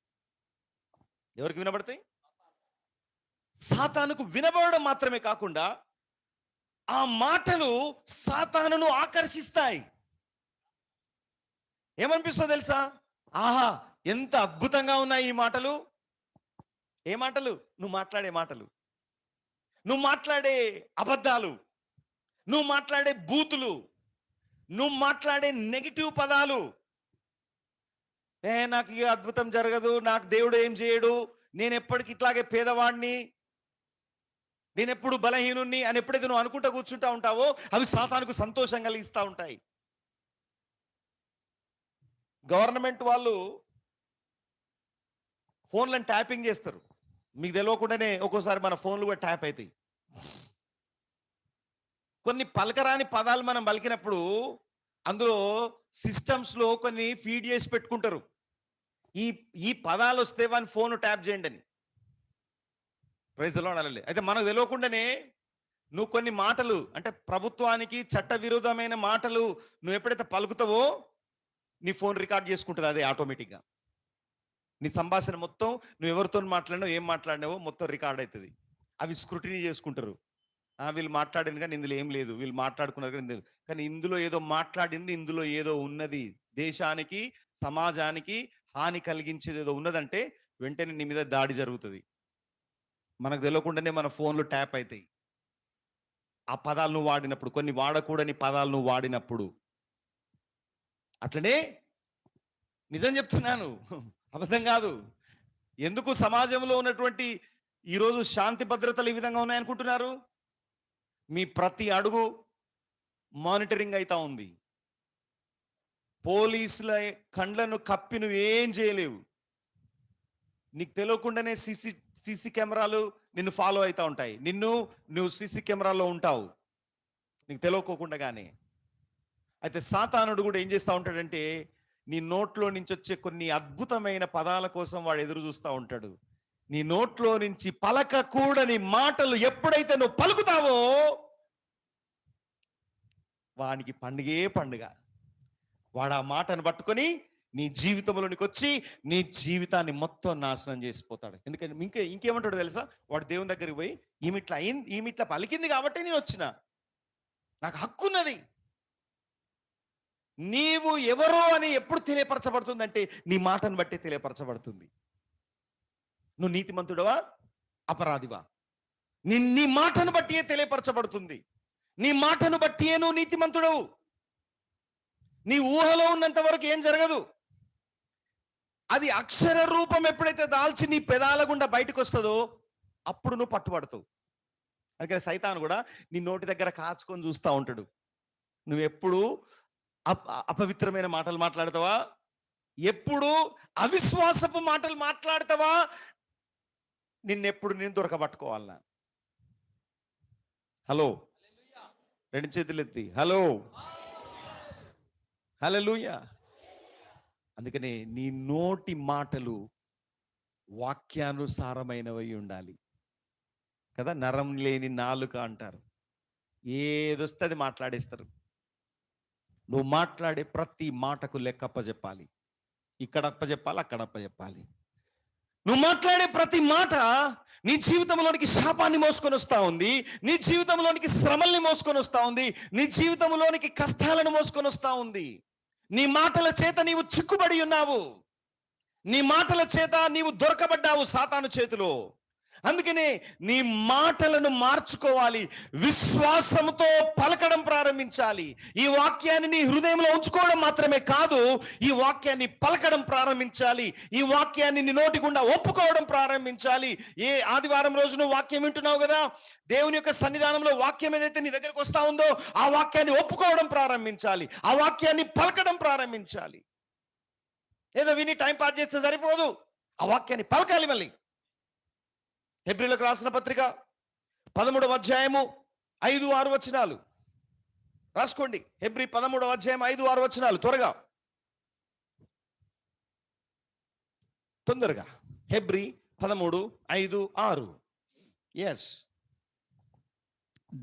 ఎవరికి వినబడతాయి? సాతానుకు వినబడడం మాత్రమే కాకుండా ఆ మాటలు సాతానును ఆకర్షిస్తాయి. ఏమనిపిస్తుందో తెలుసా? ఆహా ఎంత అద్భుతంగా ఉన్నాయి ఈ మాటలు. ఏ మాటలు? నువ్వు మాట్లాడే మాటలు, నువ్వు మాట్లాడే అబద్ధాలు, నువ్వు మాట్లాడే బూతులు, నువ్వు మాట్లాడే నెగిటివ్ పదాలు. నాకు ఇక అద్భుతం జరగదు, నాకు దేవుడు ఏం చేయడు, నేను ఎప్పటికి ఇట్లాగే పేదవాడిని, నేను ఎప్పుడు బలహీనుణ్ణి అని ఎప్పుడైతే నువ్వు అనుకుంటా కూర్చుంటా ఉంటావో అవి సాతానుకు సంతోషం కలిగిస్తూ ఉంటాయి. గవర్నమెంట్ వాళ్ళు ఫోన్లను ట్యాపింగ్ చేస్తారు. మీకు తెలియకుండానే ఒక్కోసారి మన ఫోన్లు కూడా ట్యాప్ అవుతాయి. కొన్ని పలకరాని పదాలు మనం పలికినప్పుడు అందులో సిస్టమ్స్లో కొన్ని ఫీడ్ చేసి పెట్టుకుంటారు. ఈ పదాలు వస్తే వాని ఫోన్ ట్యాప్ చేయండి అని. Praise the Lord. అయితే మనకు తెలియకుండానే నువ్వు కొన్ని మాటలు, అంటే ప్రభుత్వానికి చట్ట విరుద్ధమైన మాటలు నువ్వు ఎప్పుడైతే పలుకుతావో నీ ఫోన్ రికార్డ్ చేసుకుంటుంది అదే ఆటోమేటిక్గా. నీ సంభాషణ మొత్తం నువ్వు ఎవరితో మాట్లాడినావు, ఏం మాట్లాడినావో మొత్తం రికార్డ్ అవుతుంది. అవి స్క్రూటినీ చేసుకుంటారు. వీళ్ళు మాట్లాడింది కానీ ఇందులో ఏం లేదు, వీళ్ళు మాట్లాడుకున్నారు కానీ ఇందులో, కానీ ఇందులో ఏదో మాట్లాడింది, ఇందులో ఏదో ఉన్నది, దేశానికి సమాజానికి హాని కలిగించేది ఏదో ఉన్నదంటే వెంటనే నీ మీద దాడి జరుగుతుంది. మనకు తెలియకుండానే మన ఫోన్లు ట్యాప్ అవుతాయి. ఆ పదాలు నువ్వు వాడినప్పుడు, కొన్ని వాడకూడని పదాలు నువ్వు వాడినప్పుడు. అట్లనే నిజం చెప్తున్నాను, అబద్ధం కాదు. ఎందుకు సమాజంలో ఉన్నటువంటి ఈరోజు శాంతి భద్రతలు ఈ విధంగా ఉన్నాయనుకుంటున్నారు? మీ ప్రతి అడుగు మానిటరింగ్ అవుతా ఉంది. పోలీసుల కండ్లను కప్పి నువ్వు ఏం చేయలేవు. నీకు తెలియకుండానే సీసీ కెమెరాలు నిన్ను ఫాలో అవుతూ ఉంటాయి. నువ్వు సీసీ కెమెరాలో ఉంటావు నీకు తెలియకోకుండానే. అయితే సాతానుడు కూడా ఏం చేస్తూ ఉంటాడంటే, నీ నోట్లో నుంచి వచ్చే కొన్ని అద్భుతమైన పదాల కోసం వాడు ఎదురు చూస్తూ ఉంటాడు. నీ నోట్లో నుంచి పలకకూడని మాటలు ఎప్పుడైతే నువ్వు పలుకుతావో వానికి పండుగే పండుగ. వాడు ఆ మాటను పట్టుకొని నీ జీవితంలోనికి వచ్చి నీ జీవితాన్ని మొత్తం నాశనం చేసిపోతాడు. ఎందుకంటే ఇంకేమంటాడు తెలుసా? వాడు దేవుని దగ్గరికి పోయి, ఈమెట్లా పలికింది కాబట్టి నేను వచ్చిన, నాకు హక్కు ఉన్నది. నీవు ఎవరో అని ఎప్పుడు తెలియపరచబడుతుందంటే నీ మాటను బట్టి తెలియపరచబడుతుంది. నువ్వు నీతిమంతుడవా అపరాధివా నీ మాటను బట్టియే తెలియపరచబడుతుంది. నీ మాటను బట్టియే నువ్వు నీతిమంతుడవు. నీ ఊహలో ఉన్నంత వరకు ఏం జరగదు. అది అక్షర రూపం ఎప్పుడైతే దాల్చి నీ పెదాల గుండా బయటకు వస్తుందో అప్పుడు నువ్వు పట్టుబడతావు. అందుకని సైతాను కూడా నీ నోటి దగ్గర కాచుకొని చూస్తూ ఉంటాడు. నువ్వెప్పుడు అపవిత్రమైన మాటలు మాట్లాడతావా, ఎప్పుడు అవిశ్వాసపు మాటలు మాట్లాడతావా, నేను దొరకబట్టుకోవాలన్నా. హలో, రెండు చేతులు ఎత్తి హలో, హల్లెలూయా. అందుకనే నీ నోటి మాటలు వాక్యానుసారమైనవి ఉండాలి కదా. నరం లేని నాలుక అంటారు. ఏదొస్తే అది మాట్లాడేస్తారు. నువ్వు మాట్లాడే ప్రతి మాటకు లెక్క అప్పచెప్పాలి. ఇక్కడ అప్పచెప్పాలి, అక్కడ అప్పచెప్పాలి. నువ్వు మాట్లాడే ప్రతి మాట నీ జీవితంలోనికి శాపాన్ని మోసుకొని వస్తూ ఉంది, నీ జీవితంలోనికి శ్రమల్ని మోసుకొని వస్తూ ఉంది, నీ జీవితంలోనికి కష్టాలను మోసుకొని వస్తూ ఉంది. నీ మాటల చేత నీవు చిక్కుబడి ఉన్నావు. నీ మాటల చేత నీవు దొరకబడ్డావు సాతాను చేతిలో. అందుకనే నీ మాటలను మార్చుకోవాలి. విశ్వాసంతో పలకడం ప్రారంభించాలి. ఈ వాక్యాన్ని నీ హృదయంలో ఉంచుకోవడం మాత్రమే కాదు, ఈ వాక్యాన్ని పలకడం ప్రారంభించాలి. ఈ వాక్యాన్ని నీ నోటి గుండా ఒప్పుకోవడం ప్రారంభించాలి. ఏ ఆదివారం రోజు నువ్వు వాక్యం వింటున్నావు కదా, దేవుని యొక్క సన్నిధానంలో వాక్యం ఏదైతే నీ దగ్గరకు వస్తా ఉందో ఆ వాక్యాన్ని ఒప్పుకోవడం ప్రారంభించాలి. ఆ వాక్యాన్ని పలకడం ప్రారంభించాలి. ఏదో విని టైం పాస్ చేస్తే సరిపోదు, ఆ వాక్యాన్ని పలకాలి. మళ్ళీ హెబ్రీలకు రాసిన పత్రిక 13వ అధ్యాయము 5-6 వచనాలు రాసుకోండి. హెబ్రీ 13వ అధ్యాయం 5-6 వచనాలు త్వరగా, తొందరగా. హెబ్రీ 13:5-6. ఎస్.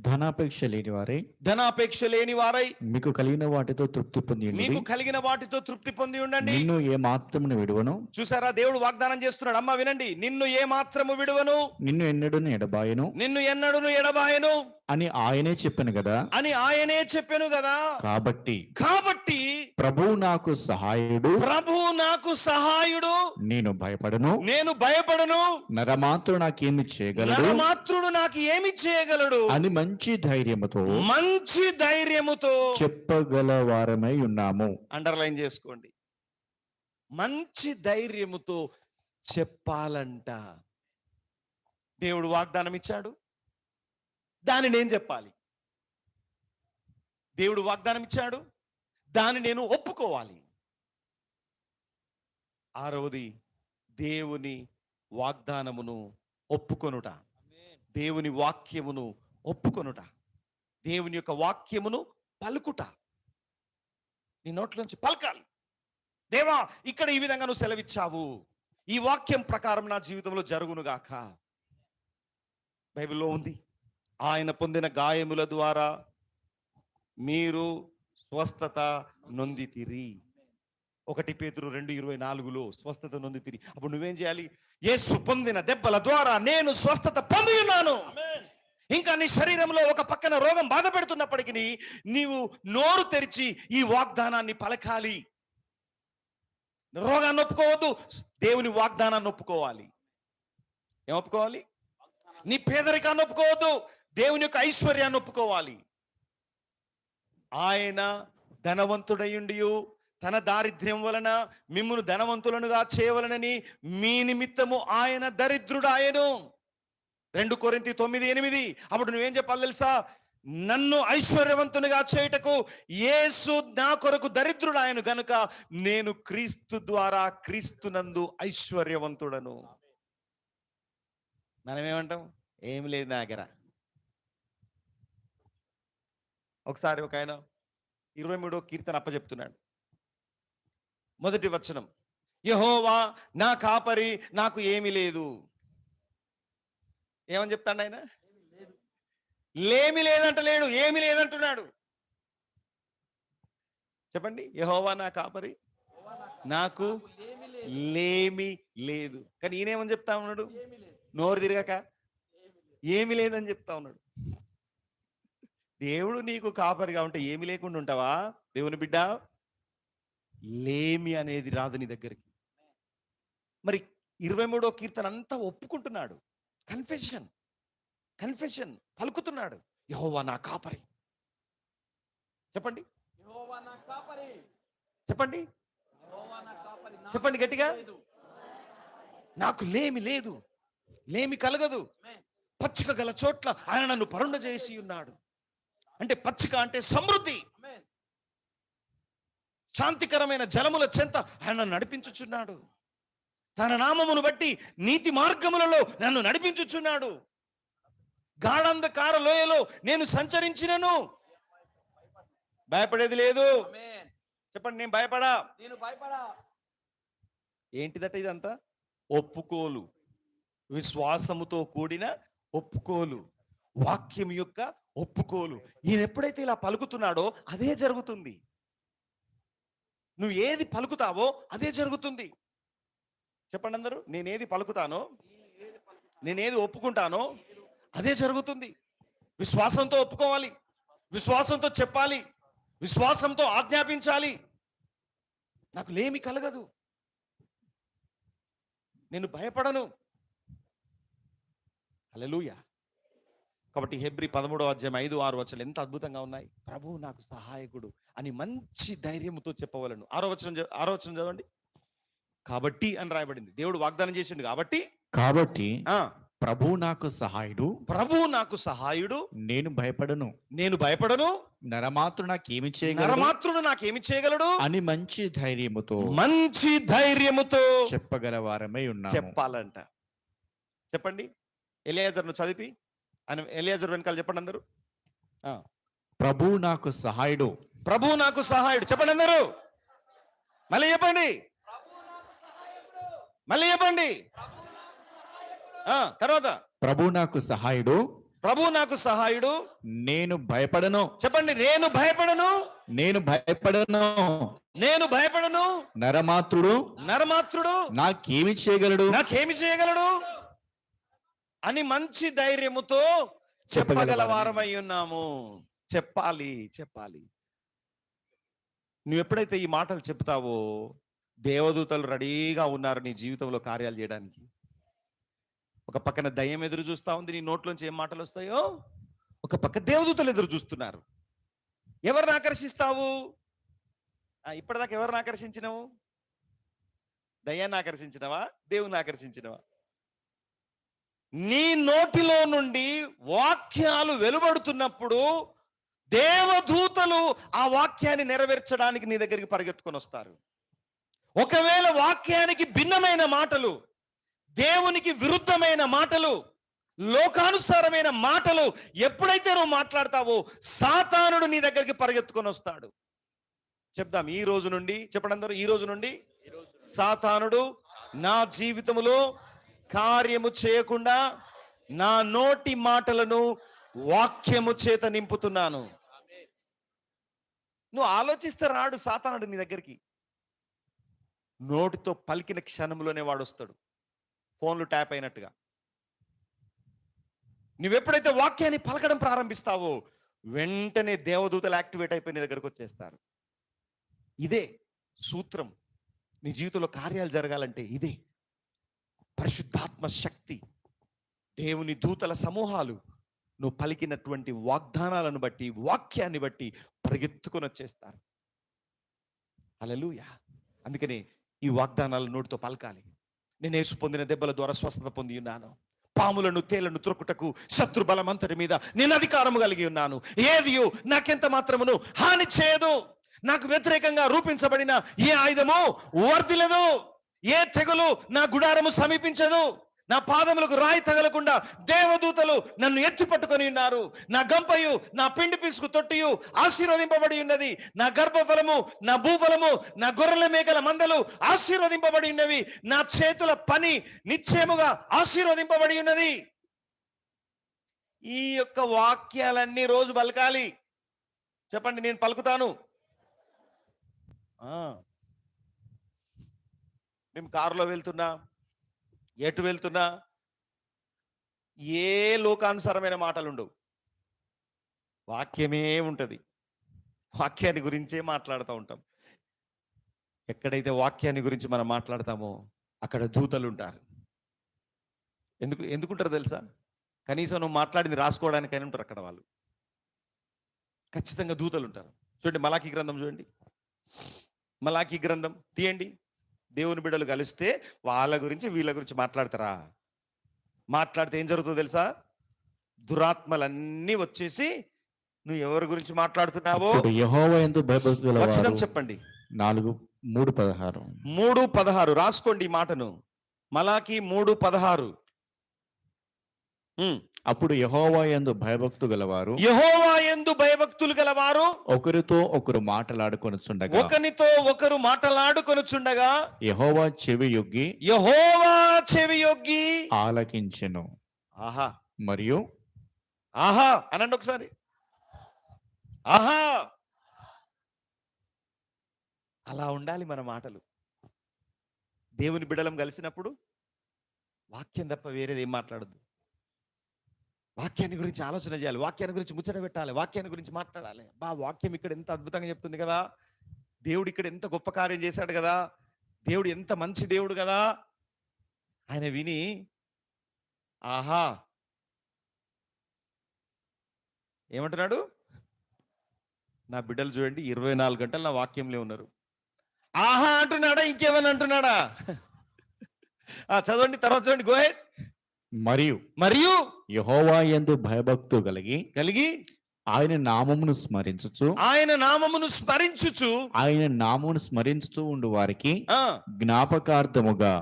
ధనాపేక్ష లేని వారై మీకు కలిగిన వాటితో తృప్తి పొంది ఉండండి. నిన్ను ఏ మాత్రమును విడువను. చూసారా, దేవుడు వాగ్దానం చేస్తున్నాడు. అమ్మ వినండి, నిన్ను ఏ మాత్రము విడువను, నిన్ను ఎన్నడూను ఎడబాయను అని ఆయనే చెప్పాను కదా. కాబట్టి ప్రభువు నాకు సహాయుడు, నేను భయపడను. నరమాత్రుడు నాకు ఏమి చేయగలడు అని మంచి ధైర్యముతో చెప్పగల వారమై ఉన్నాము. అండర్లైన్ చేసుకోండి. మంచి ధైర్యముతో చెప్పాలంట. దేవుడు వాగ్దానం ఇచ్చాడు, దాన్ని నేను చెప్పాలి. దేవుడు వాగ్దానం ఇచ్చాడు, దాన్ని నేను ఒప్పుకోవాలి. 6వది దేవుని వాగ్దానమును ఒప్పుకొనుట. దేవుని వాక్యమును ఒప్పుకొనుట, దేవుని యొక్క వాక్యమును పలుకుట. నీ నోట్లోంచి పలకాలి. దేవా, ఇక్కడ ఈ విధంగా నువ్వు సెలవిచ్చావు, ఈ వాక్యం ప్రకారం నా జీవితంలో జరుగునుగాక. బైబిల్లో ఉంది, ఆయన పొందిన గాయముల ద్వారా మీరు స్వస్థత నొందితిరి. 1 పేతురు 2:24 స్వస్థత నొంది తిరిగి. అప్పుడు నువ్వేం చేయాలి? యేసు పొందిన దెబ్బల ద్వారా నేను స్వస్థత పొంది ఉన్నాను. ఇంకా నీ శరీరంలో ఒక పక్కన రోగం బాధ పెడుతున్నప్పటికీ నీవు నోరు తెరిచి ఈ వాగ్దానాన్ని పలకాలి. రోగాన్ని ఒప్పుకోవద్దు, దేవుని వాగ్దానాన్ని ఒప్పుకోవాలి. ఏం ఒప్పుకోవాలి? నీ పేదరికాన్ని ఒప్పుకోవద్దు, దేవుని యొక్క ఐశ్వర్యాన్ని ఒప్పుకోవాలి. ఆయన ధనవంతుడయుండియు తన దారిద్ర్యం వలన మిమ్మును ధనవంతులనుగా చేయవలనని మీ నిమిత్తము ఆయన దరిద్రుడాయను. 2 కొరింథీ 9:8. అప్పుడు నువ్వేం చెప్పాలి తెలుసా? నన్ను ఐశ్వర్యవంతునిగా చేయుటకు యేసు నా కొరకు దరిద్రుడాయను గనుక నేను క్రీస్తు ద్వారా క్రీస్తునందు ఐశ్వర్యవంతుడను. మనమేమంటాం? ఏం లేదు నా దగ్గర. ఒకసారి ఒక ఆయన 23వ కీర్తన అప్పచెప్తున్నాడు. 1వ వచనం, యెహోవా నా కాపరి, నాకు ఏమీ లేదు. ఏమని చెప్తాడు ఆయన? లేమి లేదంటలేడు, ఏమి లేదంటున్నాడు. చెప్పండి, యెహోవా నా కాపరి, నాకు లేమి లేదు. కానీ ఈయనేమని చెప్తా ఉన్నాడు? నోరు తిరగక ఏమి లేదని చెప్తా ఉన్నాడు. దేవుడు నీకు కాపరిగా ఉంటే ఏమి లేకుండా ఉంటావా దేవుని బిడ్డ? లేమి అనేది రాదు నీ దగ్గరికి. మరి 23వ కీర్తన అంతా ఒప్పుకుంటున్నాడు. కన్ఫెషన్ పలుకుతున్నాడు. యెహోవా నా కాపరి. చెప్పండి, చెప్పండి, చెప్పండి గట్టిగా. నాకు లేమి లేదు, లేమి కలగదు. పచ్చిక గల చోట్ల ఆయన నన్ను పరుండ చేసి ఉన్నాడు. అంటే పచ్చిక అంటే సమృద్ధి. శాంతికరమైన జలముల చెంత ఆయన నన్ను నడిపించుచున్నాడు. తన నామమును బట్టి నీతి మార్గములలో నన్ను నడిపించుచున్నాడు. గాఢంధకార లోయలో నేను సంచరించినను భయపడేది లేదు. చెప్పండి, నేను భయపడా. ఏంటిదట ఇదంతా? ఒప్పుకోలు, విశ్వాసముతో కూడిన ఒప్పుకోలు, వాక్యం యొక్క ఒప్పుకోలు. ఈయన ఎప్పుడైతే ఇలా పలుకుతున్నాడో అదే జరుగుతుంది. నువ్వు ఏది పలుకుతావో అదే జరుగుతుంది. చెప్పండి అందరూ, నేనేది పలుకుతానో, నేనేది ఒప్పుకుంటానో అదే జరుగుతుంది. విశ్వాసంతో ఒప్పుకోవాలి, విశ్వాసంతో చెప్పాలి, విశ్వాసంతో ఆజ్ఞాపించాలి. నాకు లేమి కలగదు, నేను భయపడను. హల్లెలూయా. కాబట్టి హెబ్రీ 13వ అధ్యాయం 5-6 వచనాలు ఎంత అద్భుతంగా ఉన్నాయి. ప్రభువు నాకు సహాయకుడు అని మంచి ధైర్యంతో చెప్పవలను. 6వ వచనం చదవండి. కాబట్టి అని రాయబడింది. దేవుడు వాగ్దానం చేసిండు కాబట్టి ప్రభు నాకు సహాయుడు, ప్రభువు నాకు సహాయుడు, నేను భయపడను, నరమాత్రుడు నాకేమి చేయగలడు అని మంచి ధైర్యముతో చెప్పగల వారమై ఉన్నాము. చెప్పాలంట. చెప్పండి, ఎలియాజర్ను చదివి అని ఎలియాజర్ వెనకాల చెప్పండి అందరూ. ప్రభు నాకు సహాయుడు, చెప్పండి అందరూ. మళ్ళీ చెప్పండి, తర్వాత ప్రభు నాకు సహాయుడు, నేను భయపడను. చెప్పండి, నేను భయపడను. నరమాత్రుడు నాకేమి చేయగలడు అని మంచి ధైర్యముతో చెప్పగల వారమై ఉన్నాము. చెప్పాలి. నువ్వు ఎప్పుడైతే ఈ మాటలు చెప్తావో దేవదూతలు రెడీగా ఉన్నారు నీ జీవితంలో కార్యాలు చేయడానికి. ఒక పక్కన దయ్యం ఎదురు చూస్తా ఉంది, నీ నోట్లోంచి ఏం మాటలు వస్తాయో ఒక పక్క దేవదూతలు ఎదురు చూస్తున్నారు. ఎవరిని ఆకర్షిస్తావు? ఇప్పటిదాకా ఎవరిని ఆకర్షించినవు? దయ్యాన్ని ఆకర్షించినవా? దేవుని ఆకర్షించినవా? నీ నోటిలో నుండి వాక్యాలు వెలువడుతున్నప్పుడు దేవదూతలు ఆ వాక్యాన్ని నెరవేర్చడానికి నీ దగ్గరికి పరిగెత్తుకొని వస్తారు. ఒకవేళ వాక్యానికి భిన్నమైన మాటలు, దేవునికి విరుద్ధమైన మాటలు, లోకానుసారమైన మాటలు ఎప్పుడైతే నువ్వు మాట్లాడతావో సాతానుడు నీ దగ్గరికి పరిగెత్తుకొని వస్తాడు. చెప్దాం, ఈ రోజు నుండి చెప్పండి అందరూ, ఈ రోజు నుండి సాతానుడు నా జీవితములో కార్యము చేయకుండా నా నోటి మాటలను వాక్యము చేత నింపుతున్నాను. నువ్వు ఆలోచిస్తే రాడు సాతానుడు నీ దగ్గరికి. నోటితో పలికిన క్షణంలోనే వాడు వస్తాడు, ఫోన్లు ట్యాప్ అయినట్టుగా. నువ్వెప్పుడైతే వాక్యాన్ని పలకడం ప్రారంభిస్తావో వెంటనే దేవదూతలు యాక్టివేట్ అయిపోయి నీ దగ్గరకు వచ్చేస్తారు. ఇదే సూత్రం. నీ జీవితంలో కార్యాలు జరగాలంటే ఇదే. పరిశుద్ధాత్మ శక్తి, దేవుని దూతల సమూహాలు నువ్వు పలికినటువంటి వాగ్దానాలను బట్టి, వాక్యాన్ని బట్టి పరిగెత్తుకొని వచ్చేస్తారు. హల్లెలూయా. అందుకని ఈ వాగ్దానాలు నోటితో పలకాలి. నేను యేసు పొందిన దెబ్బల ద్వారా స్వస్థత పొంది ఉన్నాను, పాములను తేళ్లను త్రొక్కుటకు శత్రు బలమంతటి మీద నేను అధికారము కలిగి ఉన్నాను, ఏదియు నాకెంత మాత్రమును హాని చేయదు, నాకు వ్యతిరేకంగా రూపించబడిన ఏ ఆయుధము వర్ధిల్లదు, ఏ తెగులు నా గుడారము సమీపించదు, నా పాదములకు రాయి తగలకుండా దేవదూతలు నన్ను ఎత్తి పట్టుకొని ఉన్నారు, నా గంపయు నా పిండి పిసుకు తొట్టియు ఆశీర్వదింపబడి ఉన్నది, నా గర్భఫలము నా భూఫలము నా గొర్రెల మేకల మందలు ఆశీర్వదింపబడి ఉన్నవి, నా చేతుల పని నిశ్చయముగా ఆశీర్వదింపబడి ఉన్నది. ఈ యొక్క వాక్యాలన్నీ రోజు పలకాలి. చెప్పండి, నేను పలుకుతాను. మేము కారులో వెళ్తున్నా, ఎటు వెళ్తున్నా ఏ లోకానుసారమైన మాటలు ఉండవు, వాక్యమే ఉంటుంది. వాక్యాన్ని గురించే మాట్లాడుతూ ఉంటాం. ఎక్కడైతే వాక్యాన్ని గురించి మనం మాట్లాడతామో అక్కడ దూతలు ఉంటారు. ఎందుకుంటారు తెలుసా? కనీసం నువ్వు మాట్లాడింది రాసుకోవడానికైనా ఉంటారు అక్కడ వాళ్ళు. ఖచ్చితంగా దూతలు ఉంటారు. చూడండి, మలాకీ గ్రంథం చూడండి. మలాకీ గ్రంథం తీయండి. దేవుని బిడ్డలు కలిస్తే వాళ్ళ గురించి వీళ్ళ గురించి మాట్లాడతారా? మాట్లాడితే ఏం జరుగుతుందో తెలుసా? దురాత్మలన్నీ వచ్చేసి నువ్వు ఎవరి గురించి మాట్లాడుతున్నావో యెహోవా యందు భయభక్తులు గల వచనం వారు చెప్పండి. 3:16 3:16 రాసుకోండి ఈ మాటను. మలాకి 3:16. అప్పుడు యెహోవా యందు భయభక్తులు గలవారు, యెహోవా యందు భయభక్తులు గలవారు ఒకరితో ఒకరు మాటలాడుకొనుచుండగా, ఒకనితో ఒకరు మాటలాడుకొనుచుండగా యెహోవా చెవి యొగ్గి యెహోవా చెవి యొగ్గి ఆలకించెను. ఆహా, మరియు ఆహా అనండి ఒకసారి. ఆహా, అలా ఉండాలి మన మాటలు. దేవుని బిడలం కలిసినప్పుడు వాక్యం తప్ప వేరేది ఏం మాట్లాడద్దు. వాక్యాన్ని గురించి ఆలోచన చేయాలి, వాక్యాన్ని గురించి ముచ్చట పెట్టాలి, వాక్యాన్ని గురించి మాట్లాడాలి. వాక్యం ఇక్కడ ఎంత అద్భుతంగా చెప్తుంది కదా, దేవుడు ఇక్కడ ఎంత గొప్ప కార్యం చేశాడు కదా, దేవుడు ఎంత మంచి దేవుడు కదా. ఆయన విని ఆహా ఏమంటున్నాడు? నా బిడ్డలు చూడండి, 24 గంటలు నా వాక్యంలో ఉన్నారు. ఆహా అంటున్నాడా? ఇంకేమైనా అంటున్నాడా? చదవండి, తర్వాత చూడండి. Go head. మరియు యెహోవా యందు భయభక్తులు కలిగి ఆయన నామమును స్మరించుచు ఉండు వారికి జ్ఞాపకార్థముగా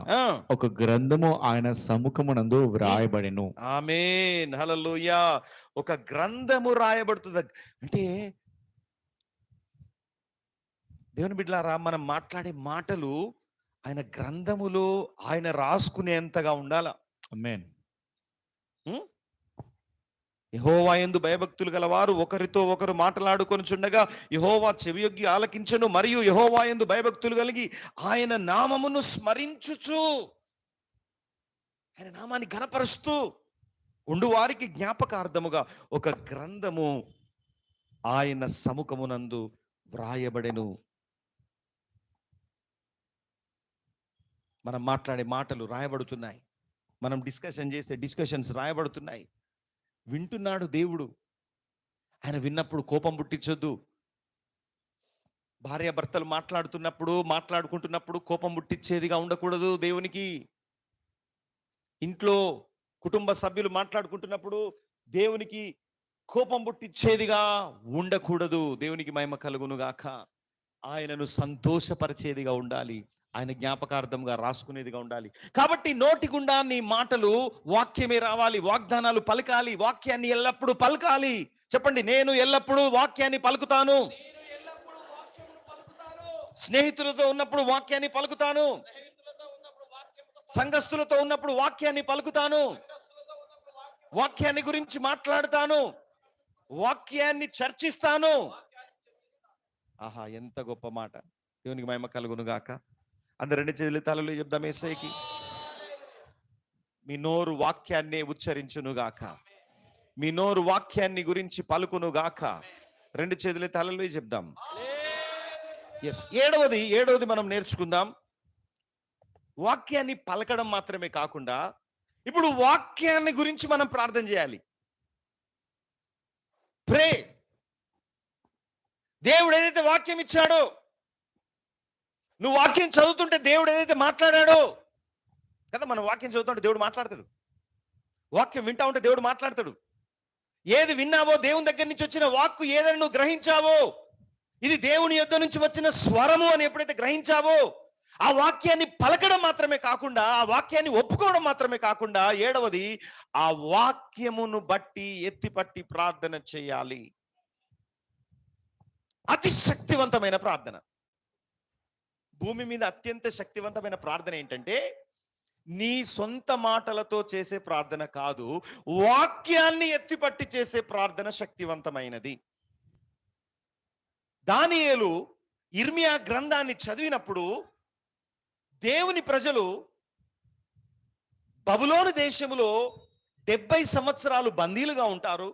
ఒక గ్రంథము ఆయన సముఖమునందు వ్రాయబడెను. ఆమేన్, హల్లెలూయా. ఒక గ్రంథము రాయబడుతుంది. అంటే దేవుని బిడ్డలారా, మనం మాట్లాడే మాటలు ఆయన గ్రంథములో ఆయన రాసుకునేంతగా ఉండాల. ఆమేన్. యెహోవా యందు భయభక్తులు గలవారు ఒకరితో ఒకరు మాట్లాడుకొనుచుండగా యెహోవా చెవియొగ్గి ఆలకించెను. మరియు యెహోవా యందు భయభక్తులు కలిగి ఆయన నామమును స్మరించుచు, ఆయన నామాన్ని ఘనపరుస్తూ ఉండు వారికి జ్ఞాపకార్థముగా ఒక గ్రంథము ఆయన సముఖమునందు వ్రాయబడెను. మనం మాట్లాడే మాటలు రాయబడుతున్నాయి, మనం డిస్కషన్ చేసే డిస్కషన్స్ రాయబడుతున్నాయి. వింటున్నాడు దేవుడు. ఆయన విన్నప్పుడు కోపం పుట్టించొద్దు. భార్యాభర్తలు మాట్లాడుకుంటున్నప్పుడు కోపం పుట్టించేదిగా ఉండకూడదు దేవునికి. ఇంట్లో కుటుంబ సభ్యులు మాట్లాడుకుంటున్నప్పుడు దేవునికి కోపం పుట్టించేదిగా ఉండకూడదు. దేవునికి మహిమ కలుగును గాక. ఆయనను సంతోషపరిచేదిగా ఉండాలి, ఆయన జ్ఞాపకార్థంగా రాసుకునేదిగా ఉండాలి. కాబట్టి నోటి గుండా నీ మాటలు వాక్యమే రావాలి, వాగ్దానాలు పలకాలి, వాక్యాన్ని ఎల్లప్పుడూ పలకాలి. చెప్పండి, నేను ఎల్లప్పుడూ వాక్యాన్ని పలుకుతాను. స్నేహితులతో ఉన్నప్పుడు వాక్యాన్ని పలుకుతాను, సంఘస్థులతో ఉన్నప్పుడు వాక్యాన్ని పలుకుతాను, వాక్యాన్ని గురించి మాట్లాడుతాను, వాక్యాన్ని చర్చిస్తాను. ఆహా, ఎంత గొప్ప మాట. దేవునికి మహిమ కలుగును గాక. అందరు రెండు చేతులు తలలు చెప్దాం యేసయ్యకి. మీ నోరు వాక్యాన్ని ఉచ్చరించునుగాక, మీ నోరు వాక్యాన్ని గురించి పలుకునుగాక. రెండు చేతులు తలలు చెప్దాం. ఎస్. ఏడవది మనం నేర్చుకుందాం. వాక్యాన్ని పలకడం మాత్రమే కాకుండా ఇప్పుడు వాక్యాన్ని గురించి మనం ప్రార్థన చేయాలి. ప్రే. దేవుడు ఏదైతే వాక్యం ఇచ్చాడో, నువ్వు వాక్యం చదువుతుంటే దేవుడు ఏదైతే మాట్లాడాడో కదా, మనం వాక్యం చదువుతుంటే దేవుడు మాట్లాడతాడు, వాక్యం వింటా ఉంటే దేవుడు మాట్లాడతాడు. ఏది విన్నావో, దేవుని దగ్గర నుంచి వచ్చిన వాక్కు ఏదైనా నువ్వు గ్రహించావో, ఇది దేవుని యొద్ద నుంచి వచ్చిన స్వరము అని ఎప్పుడైతే గ్రహించావో, ఆ వాక్యాన్ని పలకడం మాత్రమే కాకుండా, ఆ వాక్యాన్ని ఒప్పుకోవడం మాత్రమే కాకుండా, ఏడవది ఆ వాక్యమును బట్టి ఎత్తిపట్టి ప్రార్థన చేయాలి. అతి శక్తివంతమైన ప్రార్థన. భూమి మీద అత్యంత శక్తివంతమైన ప్రార్థన ఏంటంటే, నీ సొంత మాటలతో చేసే ప్రార్థన కాదు, వాక్యాన్ని ఎత్తిపట్టి చేసే ప్రార్థన శక్తివంతమైనది. దానియేలు ఇర్మియా గ్రంథాన్ని చదివినప్పుడు దేవుని ప్రజలు బబులోను దేశములో 70 సంవత్సరాలు బందీలుగా ఉంటారు.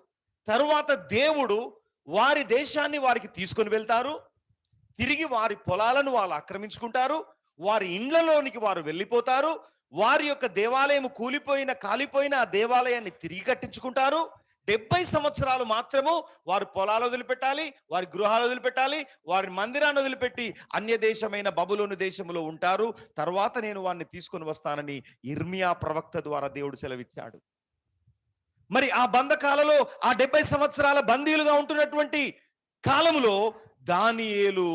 తరువాత దేవుడు వారి దేశాన్ని వారికి తీసుకొని వెళ్తారు. తిరిగి వారి పొలాలను వాళ్ళు ఆక్రమించుకుంటారు. వారి ఇండ్లలోనికి వారు వెళ్ళిపోతారు. వారి యొక్క దేవాలయం కాలిపోయిన ఆ దేవాలయాన్ని తిరిగి కట్టించుకుంటారు. 70 సంవత్సరాలు మాత్రము వారు పొలాలు వదిలిపెట్టాలి, వారి గృహాలు వదిలిపెట్టాలి, వారి మందిరాన్ని వదిలిపెట్టి అన్య దేశమైన బబులోను దేశంలో ఉంటారు. తర్వాత నేను వారిని తీసుకొని వస్తానని ఇర్మియా ప్రవక్త ద్వారా దేవుడు సెలవిచ్చాడు. మరి ఆ బంధకాలలో, ఆ 70 సంవత్సరాల బందీలుగా ఉంటున్నటువంటి కాలములో దానియేలు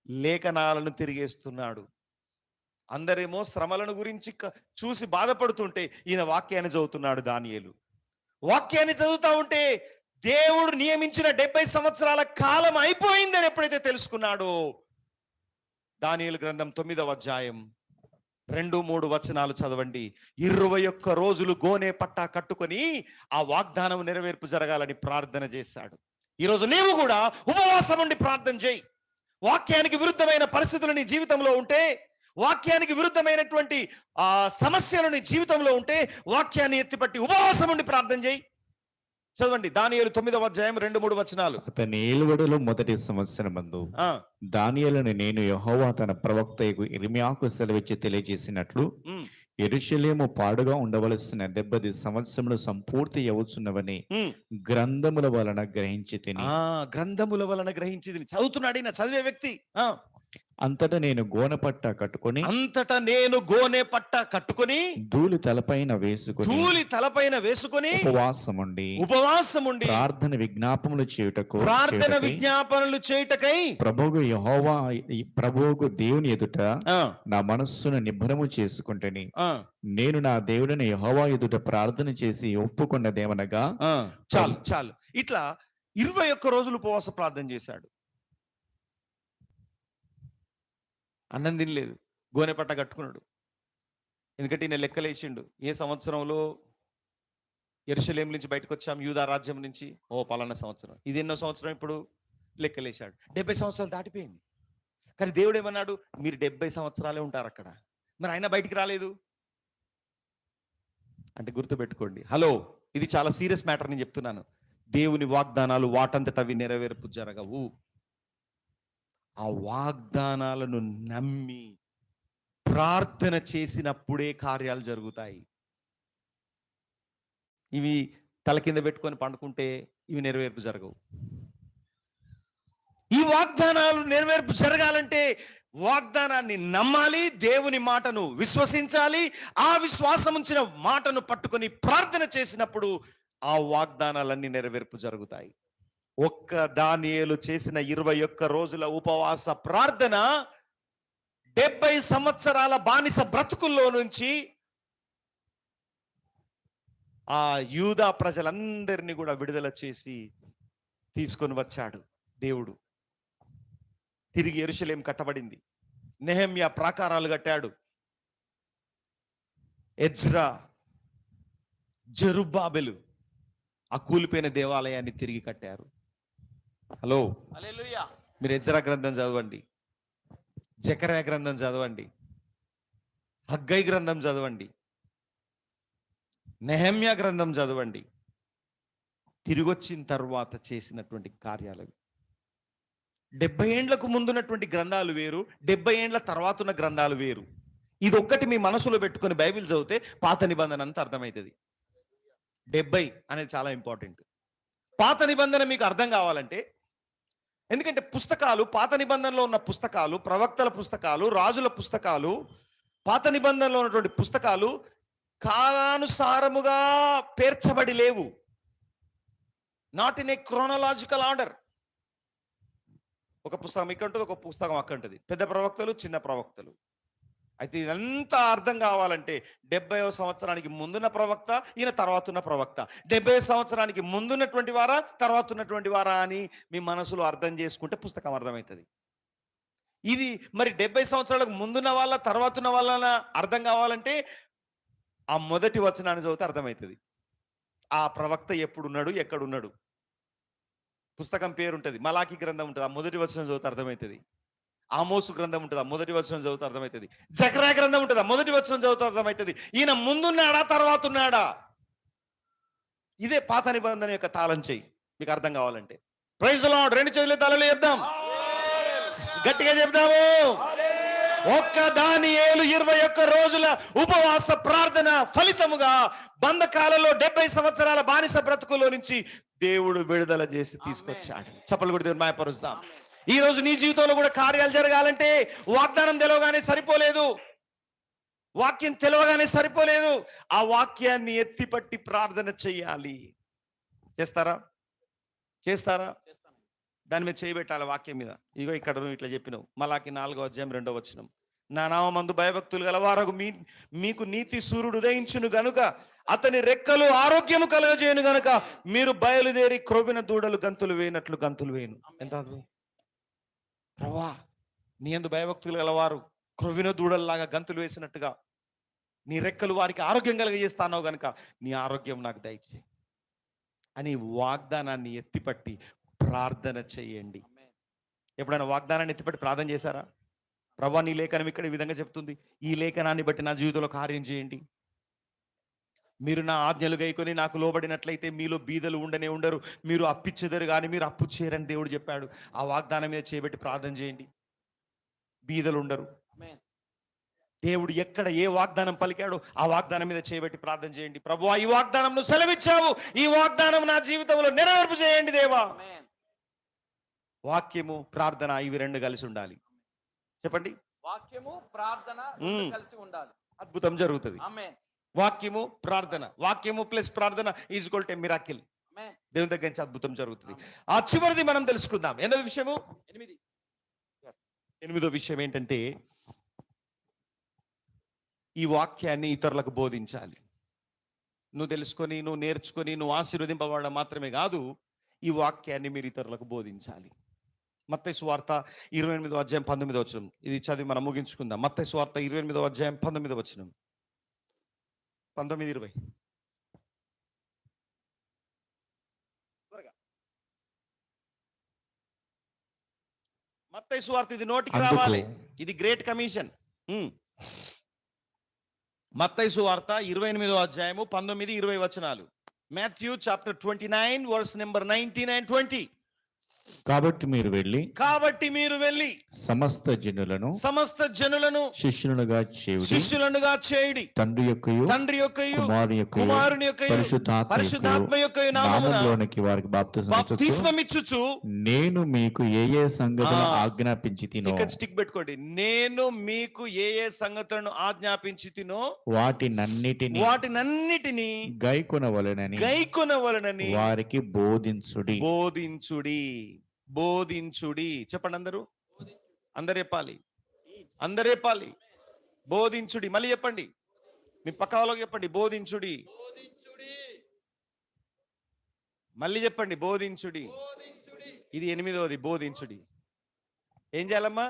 లేఖనాలను తిరిగేస్తున్నాడు. అందరేమో శ్రమలను గురించి చూసి బాధపడుతుంటే ఈయన వాక్యాన్ని చదువుతున్నాడు. దానియేలు వాక్యాన్ని చదువుతా ఉంటే దేవుడు నియమించిన 70 సంవత్సరాల కాలం అయిపోయిందని ఎప్పుడైతే తెలుసుకున్నాడో, దానియేలు గ్రంథం 9వ అధ్యాయం 2-3 వచనాలు చదవండి. 21 రోజులు గోనె పట్టా కట్టుకొని ఆ వాగ్దానం నెరవేర్పు జరగాలని ప్రార్థన చేశాడు. ఈరోజు నీవు కూడా ఉపవాసం ఉండి ప్రార్థన చేయి. వాక్యానికి విరుద్ధమైన పరిస్థితులు నీ జీవితంలో ఉంటే, వాక్యానికి విరుద్ధమైనటువంటి సమస్యలు నీ జీవితంలో ఉంటే, వాక్యాన్ని ఎత్తిపట్టి ఉపవాసం ఉండి ప్రార్థన చేయి. చదవండి దానియేలు 9వ అధ్యాయం 2-3 వచనాలు. అతని ఏలుబడిలో మొదటి సంవత్సరమందు దానియేలును నేను యెహోవా తన ప్రవక్తయగు ఇర్మియాకు సెలవిచ్చి తెలియజేసినట్లు, యెరూషలేము పాడుగా ఉండవలసిన 70 సంవత్సరములు సంపూర్తి అవుతున్నవని గ్రంథముల వలన గ్రహించి తిని. గ్రంథముల వలన గ్రహించి తిని చదువుతున్నాడు ఈయన, చదివే వ్యక్తి. అంతటా నేను గోనె పట్టా కట్టుకొని ధూళి తలపైన వేసుకొని ఉపవాసముండి ప్రార్థన విజ్ఞాపనలు చేయుటకై ప్రభువుకు దేవుని ఎదుట నా మనస్సును నిబ్బరము చేసుకుంటేని నేను నా దేవుడిని యెహోవా ఎదుట ప్రార్థన చేసి ఒప్పుకున్నదేమనగా. చాలు ఇట్లా 21 రోజులు ఉపవాస ప్రార్థన చేశాడు. అన్నం తినలేదు, గోనె పట్ట కట్టుకున్నాడు. ఎందుకంటే ఈయన లెక్కలేసిండు, ఏ సంవత్సరంలో యెరూషలేం నుంచి బయటకు వచ్చాం, యూదా రాజ్యం నుంచి, పలానా సంవత్సరం, ఇది ఎన్నో సంవత్సరం, ఇప్పుడు లెక్కలేశాడు. 70 సంవత్సరాలు దాటిపోయింది. కానీ దేవుడు ఏమన్నాడు, మీరు 70 సంవత్సరాలే ఉంటారు అక్కడ, మరి ఆయన బయటికి రాలేదు అంటే గుర్తుపెట్టుకోండి. హలో, ఇది చాలా సీరియస్ మ్యాటర్ నేను చెప్తున్నాను. దేవుని వాగ్దానాలు వాటంతట అవి నెరవేర్పు జరగవు. ఆ వాగ్దానాలను నమ్మి ప్రార్థన చేసినప్పుడే కార్యాలు జరుగుతాయి. ఇవి తల కింద పెట్టుకొని పండుకుంటే ఇవి నెరవేర్పు జరగవు. ఈ వాగ్దానాలు నెరవేర్పు జరగాలంటే వాగ్దానాన్ని నమ్మాలి, దేవుని మాటను విశ్వసించాలి. ఆ విశ్వాసం ఉంచిన మాటను పట్టుకొని ప్రార్థన చేసినప్పుడు ఆ వాగ్దానాలన్నీ నెరవేర్పు జరుగుతాయి. ఒక్క దానియేలు చేసిన 21 రోజుల ఉపవాస ప్రార్థన 70 సంవత్సరాల బానిస బ్రతుకుల్లో నుంచి ఆ యూదా ప్రజలందరినీ కూడా విడుదల చేసి తీసుకొని వచ్చాడు దేవుడు. తిరిగి యెరూషలేం కట్టబడింది. నెహెమ్యా ప్రాకారాలు కట్టాడు. ఎజ్రా, జెరుబ్బాబెలు ఆ కూలిపోయిన దేవాలయాన్ని తిరిగి కట్టారు. హలో, హల్లెలూయా. మీరు ఎజ్రా గ్రంథం చదవండి. జకర్యా గ్రంథం చదవండి, హగ్గై గ్రంథం చదవండి, నెహెమ్యా గ్రంథం చదవండి. తిరిగొచ్చిన తర్వాత చేసినటువంటి కార్యాలు 70 ఏండ్లకు ముందున్నటువంటి గ్రంథాలు వేరు, 70 ఏండ్ల తర్వాత ఉన్న గ్రంథాలు వేరు. ఇది ఒక్కటి మీ మనసులో పెట్టుకొని బైబిల్ చదివితే పాత నిబంధన అంతా అర్థమవుతుంది. 70 అనేది చాలా ఇంపార్టెంట్. పాత నిబంధన మీకు అర్థం కావాలంటే, ఎందుకంటే పుస్తకాలు, పాత నిబంధనలో ఉన్న పుస్తకాలు, ప్రవక్తల పుస్తకాలు, రాజుల పుస్తకాలు, పాత నిబంధనలో ఉన్నటువంటి పుస్తకాలు కాలానుసారముగా పేర్చబడి లేవు. Not in a chronological order. ఒక పుస్తకం ఇక్కడ ఉంటుంది, ఒక పుస్తకం అక్కడ ఉంటుంది. పెద్ద ప్రవక్తలు, చిన్న ప్రవక్తలు. అయితే ఇదంతా అర్థం కావాలంటే 70వ సంవత్సరానికి ముందున్న ప్రవక్త, ఈయన తర్వాత ఉన్న ప్రవక్త, 70 సంవత్సరానికి ముందున్నటువంటి వారా, తర్వాత ఉన్నటువంటి వారా అని మీ మనసులో అర్థం చేసుకుంటే పుస్తకం అర్థమవుతుంది. ఇది మరి 70 సంవత్సరాలకు ముందున్న వాళ్ళ, తర్వాత ఉన్న వాళ్ళ అర్థం కావాలంటే ఆ మొదటి వచనాన్ని చదివితే అర్థమవుతుంది. ఆ ప్రవక్త ఎప్పుడున్నాడు, ఎక్కడున్నాడు. పుస్తకం పేరు ఉంటుంది, మలాకి గ్రంథం ఉంటుంది, ఆ మొదటి వచనం చదివితే అర్థమవుతుంది. ఆమోసు గ్రంథం ఉంటుంది, ఆ మొదటి వచనం చదివితే అర్థమవుతుంది. జకర్యా గ్రంథం ఉంటుంది, ఆ మొదటి వచనం చదివితే అర్థమవుతుంది. ఈయన ముందున్నాడా, తర్వాత ఉన్నాడా. ఇదే పాత నిబంధన యొక్క తాళం చెయ్యి మీకు అర్థం కావాలంటే. Praise the lord. 2 చేతుల తలలు చెప్దాం, గట్టిగా చెప్దాము. ఒక్క దానియేలు 21 రోజుల ఉపవాస ప్రార్థన ఫలితముగా బంధకాలలో 70 సంవత్సరాల బానిస బ్రతుకులో నుంచి దేవుడు విడుదల చేసి తీసుకొచ్చాడు. చప్పలు కూడా దేవుని మహిమపరుస్తాం. ఈ రోజు నీ జీవితంలో కూడా కార్యాలు జరగాలంటే వాగ్దానం తెలవగానే సరిపోలేదు, వాక్యం తెలవగానే సరిపోలేదు. ఆ వాక్యాన్ని ఎత్తిపట్టి ప్రార్థన చెయ్యాలి. చేస్తారా? దాని మీద చేయబెట్టాలి, వాక్యం మీద. ఇగో ఇక్కడ నువ్వు ఇట్లా చెప్పినావు, మలాకి 4వ అధ్యాయం 2వ వచనం. నా నామమందు భయభక్తులు గలవారకు మీకు నీతి సూర్యుడు ఉదయించును గనుక అతని రెక్కలు ఆరోగ్యము కలుగజేయను గనుక మీరు బయలుదేరి క్రొవ్విన దూడలు గంతులు వేయనట్లు గంతులు వేయను. ఎంత ప్రభా, నీ యందు భయభక్తులు గలవారు క్రొవ్విన దూడల్లాగా గంతులు వేసినట్టుగా నీ రెక్కలు వారికి ఆరోగ్యం కలుగజేస్తానో గనుక నీ ఆరోగ్యం నాకు దయచేయి అని వాగ్దానాన్ని ఎత్తిపట్టి ప్రార్థన చేయండి. ఎప్పుడైనా వాగ్దానాన్ని ఎత్తిపట్టి ప్రార్థన చేశారా? ప్రభా, నీ లేఖనం ఇక్కడ ఈ విధంగా చెప్తుంది, ఈ లేఖనాన్ని బట్టి నా జీవితంలో కార్యం చేయండి. మీరు నా ఆజ్ఞలు గైకొని నాకు లోబడినట్లయితే మీలో బీదలు ఉండనే ఉండరు, మీరు అప్పిచ్చెదరు కానీ మీరు అప్పు చేయరని దేవుడు చెప్పాడు. ఆ వాగ్దానం మీద చేయబెట్టి ప్రార్థన చేయండి, బీదలు ఉండరు. దేవుడు ఎక్కడ ఏ వాగ్దానం పలికాడో ఆ వాగ్దానం మీద చేయబెట్టి ప్రార్థన చేయండి. ప్రభువా, ఈ వాగ్దానం నువ్వు సెలవిచ్చావు, ఈ వాగ్దానం నా జీవితంలో నెరవేర్పు చేయండి దేవా. వాక్యము, ప్రార్థన ఇవి 2 కలిసి ఉండాలి. చెప్పండి. వాక్యము, ప్రార్థన కలిసి ఉండాలి, అద్భుతం జరుగుతుంది. వాక్యము, ప్రార్థన, వాక్యము ప్లస్ ప్రార్థన ఈజ్ ఈక్వల్ టు మిరాకిల్. దేవుని దగ్గర నుంచి అద్భుతం జరుగుతుంది. ఆ చివరిది మనం తెలుసుకుందాం. 8వ విషయము, 8వ విషయం ఏంటంటే ఈ వాక్యాన్ని ఇతరులకు బోధించాలి. నువ్వు తెలుసుకొని, నువ్వు నేర్చుకొని, నువ్వు ఆశీర్వదింపబడడం మాత్రమే కాదు, ఈ వాక్యాన్ని మీరు ఇతరులకు బోధించాలి. మత్తయి సువార్త 28వ అధ్యాయం 19వ వచనం, ఇది చదివి మనం ముగించుకుందాం. మత్తయి సువార్త 28వ అధ్యాయం 19వ వచనం, 19-20. మత్తయి సువార్త ఇది నోటికి రావాలి, ఇది గ్రేట్ కమిషన్. మత్తయి సువార్త 28వ అధ్యాయము 19-20 వచనాలు. Matthew chapter 29 verse number 19 and 20. కాబట్టి మీరు వెళ్ళి సమస్త జనులను శిష్యులుగా చేయుడి, తండ్రి యొక్కయు కుమారుని యొక్కయు పరిశుద్ధాత్మ యొక్కయు నామములోనికి వారికి బాప్తిస్మమిచ్చుచు నేను మీకు ఏ ఏ సంగతులను ఆజ్ఞాపించితినో, ఇక్కడ స్టిక్ పెట్టుకోండి, నేను మీకు ఏ ఏ సంగతులను ఆజ్ఞాపించితినో వాటినన్నిటిని గైకొనవలెనని వారికి బోధించుడి. చెప్పండి అందరు చెప్పాలి. బోధించుడి. మళ్ళీ చెప్పండి, మీ పక్క వాళ్ళకి చెప్పండి, బోధించుడి. మళ్ళీ చెప్పండి, బోధించుడి. ఇది 8వది, బోధించుడి. ఏం చేయాలమ్మా?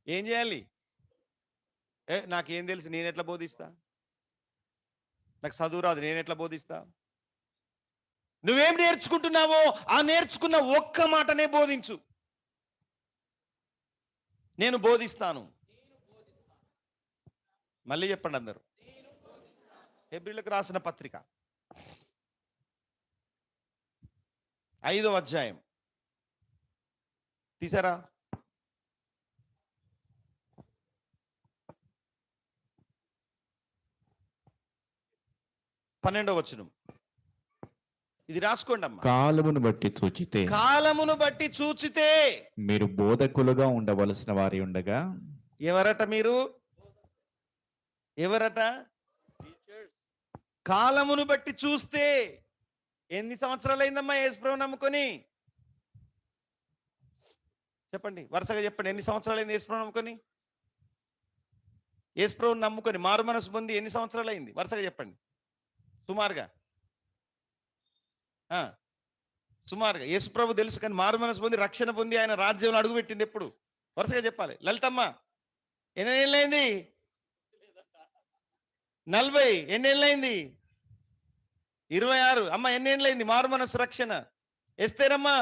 ఏం చేయాలి? నాకేం తెలుసు, నేను ఎట్లా బోధిస్తా? నాకు చదువు రాదు, నేను ఎట్లా బోధిస్తా? నువ్వేం నేర్చుకుంటున్నావో ఆ నేర్చుకున్న ఒక్క మాటనే బోధించు. నేను బోధిస్తాను. మళ్ళీ చెప్పండి అందరూ. హెబ్రీయులకు రాసిన పత్రిక 5వ అధ్యాయం తీసారా? 12వ వచనం. ఇది రాసుకోండి అమ్మా. కాలమును బట్టి చూచితే, కాలమును బట్టి చూచితే మీరు బోధకులుగా ఉండవలసిన వారి ఉండగా. ఎవరట మీరు? ఎవరట? కాలమును బట్టి చూస్తే. ఎన్ని సంవత్సరాలు అయిందమ్మా యేసుప్రభు నమ్ముకొని? చెప్పండి, వరుసగా చెప్పండి. ఎన్ని సంవత్సరాలు అయింది యేసుప్రభు నమ్ముకొని? యేసుప్రభుని నమ్ముకొని మారు మనసు పొంది ఎన్ని సంవత్సరాలు అయింది? వరుసగా చెప్పండి. సుమారుగా సుమారుగా. యేసుప్రభు తెలుసు, కానీ మారు మనసు పొంది రక్షణ పొంది ఆయన రాజ్యంలో అడుగుపెట్టింది ఎప్పుడు? వరుసగా చెప్పాలి. లలితమ్మ ఎన్నేళ్ళైంది? 40. ఎన్నేళ్ళైంది? 26. అమ్మ ఎన్నేళ్ళైంది మారు మనసు రక్షణ? ఎస్తేరమ్మా?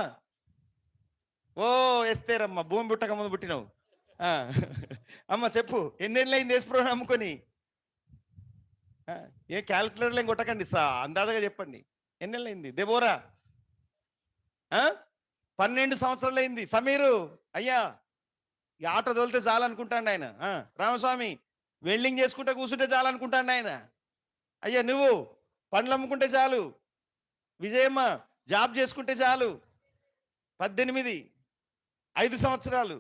ఓ ఎస్తేరమ్మ, భూమి పుట్టక ముందు పుట్టినావు. అమ్మ చెప్పు, ఎన్నేళ్ళైంది యేసుప్రభుని నమ్ముకొని? ఏ క్యాల్కులేటర్లు ఏం కొట్టకండి, అందాజగా చెప్పండి. ఎన్నేళ్ళైంది? దెబోరా 12 సంవత్సరాలు అయింది. సమీరు అయ్యా ఈ ఆటో తోలితే చాలనుకుంటాడు ఆయన. రామస్వామి వెల్డింగ్ చేసుకుంటే కూర్చుంటే చాలనుకుంటాడు ఆయన. అయ్యా నువ్వు పండ్లు అమ్ముకుంటే చాలు. విజయమ్మ జాబ్ చేసుకుంటే చాలు. 18, 5 సంవత్సరాలు,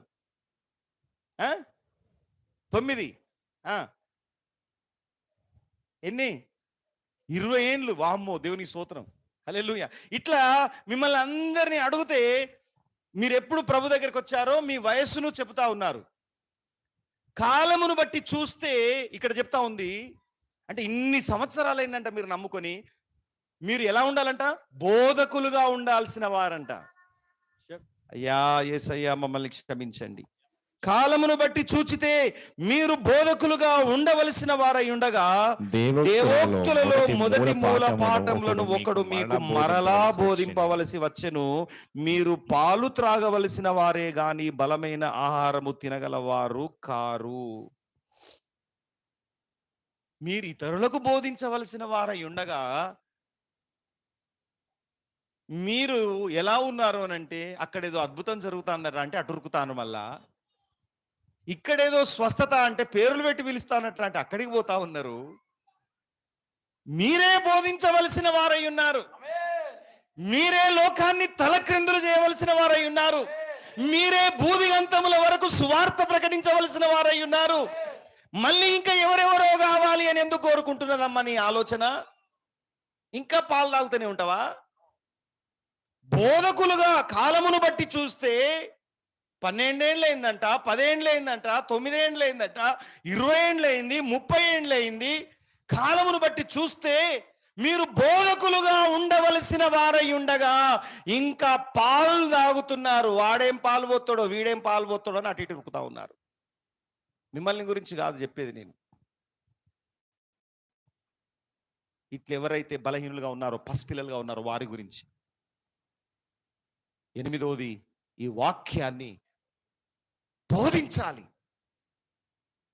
9, ఎన్ని? 20 ఏండ్లు. వామ్మో, దేవునికి స్తోత్రం, హల్లెలూయా. ఇట్లా మిమ్మల్ని అందరినీ అడిగితే మీరు ఎప్పుడు ప్రభు దగ్గరికి వచ్చారో మీ వయస్సును చెబుతా ఉన్నారు. కాలమును బట్టి చూస్తే ఇక్కడ చెప్తా ఉంది. అంటే ఇన్ని సంవత్సరాలు అయిందంట మీరు నమ్ముకొని. మీరు ఎలా ఉండాలంట? బోధకులుగా ఉండాల్సిన వారంట. అయ్యా యేసయ్యా మమ్మల్ని క్షమించండి. కాలమును బట్టి చూచితే మీరు బోధకులుగా ఉండవలసిన వారై ఉండగా దేవోక్తులలో మొదటి మూల పాఠములను ఒకడు మీకు మరలా బోధింపవలసి వచ్చెను. మీరు పాలు త్రాగవలసిన వారే గాని బలమైన ఆహారము తినగలవారు కారు. మీరు ఇతరులకు బోధించవలసిన వారై ఉండగా మీరు ఎలా ఉన్నారు అనంటే, అక్కడేదో అద్భుతం జరుగుతుందట అంటే అటురుకుతాను, మళ్ళా ఇక్కడేదో స్వస్థత అంటే పేర్లు పెట్టి పిలుస్తానట్టు అంటే అక్కడికి పోతా ఉన్నారు. మీరే బోధించవలసిన వారై ఉన్నారు. మీరే లోకాన్ని తలక్రిందులు చేయవలసిన వారై ఉన్నారు. మీరే బూదిగంతముల వరకు సువార్త ప్రకటించవలసిన వారై ఉన్నారు. మళ్ళీ ఇంకా ఎవరెవరో కావాలి అని ఎందుకు కోరుకుంటున్నదమ్మా నీ ఆలోచన? ఇంకా పాలు తాగుతూనే ఉంటావా? బోధకులుగా కాలమును బట్టి చూస్తే 12 ఏళ్ళు అయిందంట, 10 ఏళ్ళు అయిందంట, 9 ఏళ్ళు అయిందంట, 20 ఏళ్ళు అయింది, 30 ఏళ్ళు అయింది. కాలమును బట్టి చూస్తే మీరు బోధకులుగా ఉండవలసిన వారై ఉండగా ఇంకా పాలు తాగుతున్నారు. వాడేం పాలు పోతాడో వీడేం పాలు పోతాడో అని అటు ఇటు ఉరుకుతా ఉన్నారు. మిమ్మల్ని గురించి కాదు చెప్పేది నేను. ఇట్లా ఎవరైతే బలహీనులుగా ఉన్నారో, పసిపిల్లలుగా ఉన్నారో వారి గురించి. 8వది, ఈ వాక్యాన్ని బోధించాలి.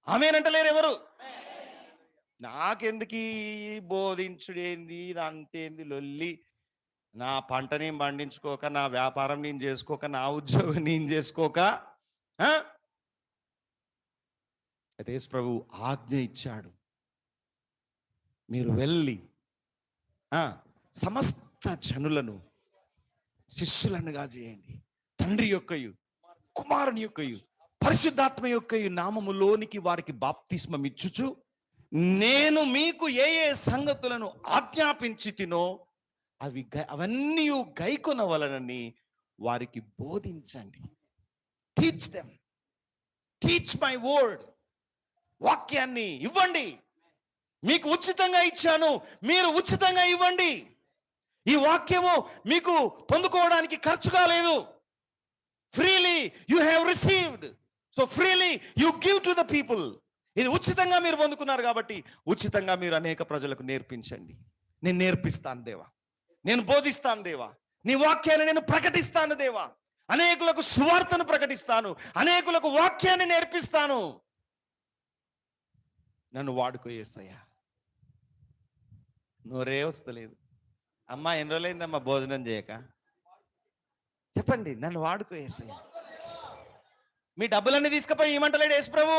ఆమేనంటలేరు ఎవరు? నాకెందుకు ఈ బోధించుడేంది, ఇదంతేంది లొల్లి, నా పంటనేం పండించుకోక, నా వ్యాపారం నేను చేసుకోక, నా ఉద్యోగం నేను చేసుకోక. అయితే యేసు ప్రభు ఆజ్ఞ ఇచ్చాడు, మీరు వెళ్ళి సమస్త జనులను శిష్యులనుగా చేయండి. తండ్రి యొక్కయు కుమారుని యొక్కయు పరిశుద్ధాత్మ యొక్కయు నామములోనికి వారికి బాప్తిస్మం ఇచ్చుచు నేను మీకు ఏ ఏ సంగతులను ఆజ్ఞాపించి తినో అవన్నీ గైకొనవలనని వారికి బోధించండి. Teach them, teach my word. వాక్యాన్ని ఇవ్వండి. మీకు ఉచితంగా ఇచ్చాను, మీరు ఉచితంగా ఇవ్వండి. ఈ వాక్యము మీకు పొందుకోవడానికి ఖర్చు కాలేదు. Freely you have received, so freely you give to the people. ఇది ఉచితంగా మీరు పొందుకున్నారు కాబట్టి ఉచితంగా మీరు అనేక ప్రజలకు నేర్పించండి. నేను నేర్పిస్తాను దేవా, నేను బోధిస్తాను దేవా, నీ వాక్యాన్ని నేను ప్రకటిస్తాను దేవా. అనేకులకు సువార్తను ప్రకటిస్తాను, అనేకులకు వాక్యాన్ని నేర్పిస్తాను. నన్ను వాడుకో యేసయ్యా. నోరే వస్తలేదు. అమ్మా ఎన్ని రోజులైందమ్మా భోజనం చేయక? చెప్పండి, నన్ను వాడుకో యేసయ్యా. మీ డబ్బులన్నీ తీసుకుపోయి ఇవ్వమంటలేడు యేసు ప్రభు.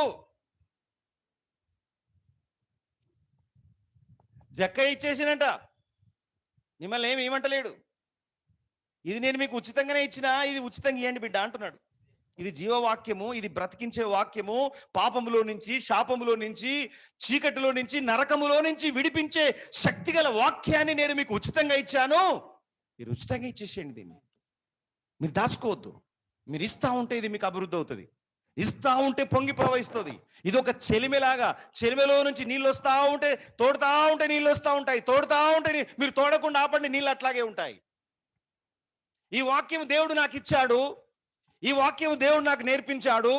జక్క ఇచ్చేసినట, మిమ్మల్ని ఏమి ఇవ్వమంటలేడు. ఇది నేను మీకు ఉచితంగానే ఇచ్చినా, ఇది ఉచితంగా ఇవ్వండి బిడ్డ అంటున్నాడు. ఇది జీవవాక్యము, ఇది బ్రతికించే వాక్యము. పాపములో నుంచి, శాపములో నుంచి, చీకటిలో నుంచి, నరకములో నుంచి విడిపించే శక్తిగల వాక్యాన్ని నేను మీకు ఉచితంగా ఇచ్చాను. మీరు ఉచితంగా ఇచ్చేసేయండి. దీన్ని మీరు దాచుకోవద్దు. మీరు ఇస్తా ఉంటే ఇది మీకు అభివృద్ధి అవుతుంది. ఇస్తా ఉంటే పొంగి ప్రవహిస్తుంది. ఇది ఒక చెలిమెలాగా, చెలిమెలో నుంచి నీళ్ళు వస్తూ ఉంటే, తోడుతా ఉంటే నీళ్ళు వస్తూ ఉంటాయి, తోడుతా ఉంటే మీరు తోడకుండా ఆపండి, నీళ్ళు అట్లాగే ఉంటాయి. ఈ వాక్యం దేవుడు నాకు ఇచ్చాడు, ఈ వాక్యం దేవుడు నాకు నేర్పించాడు.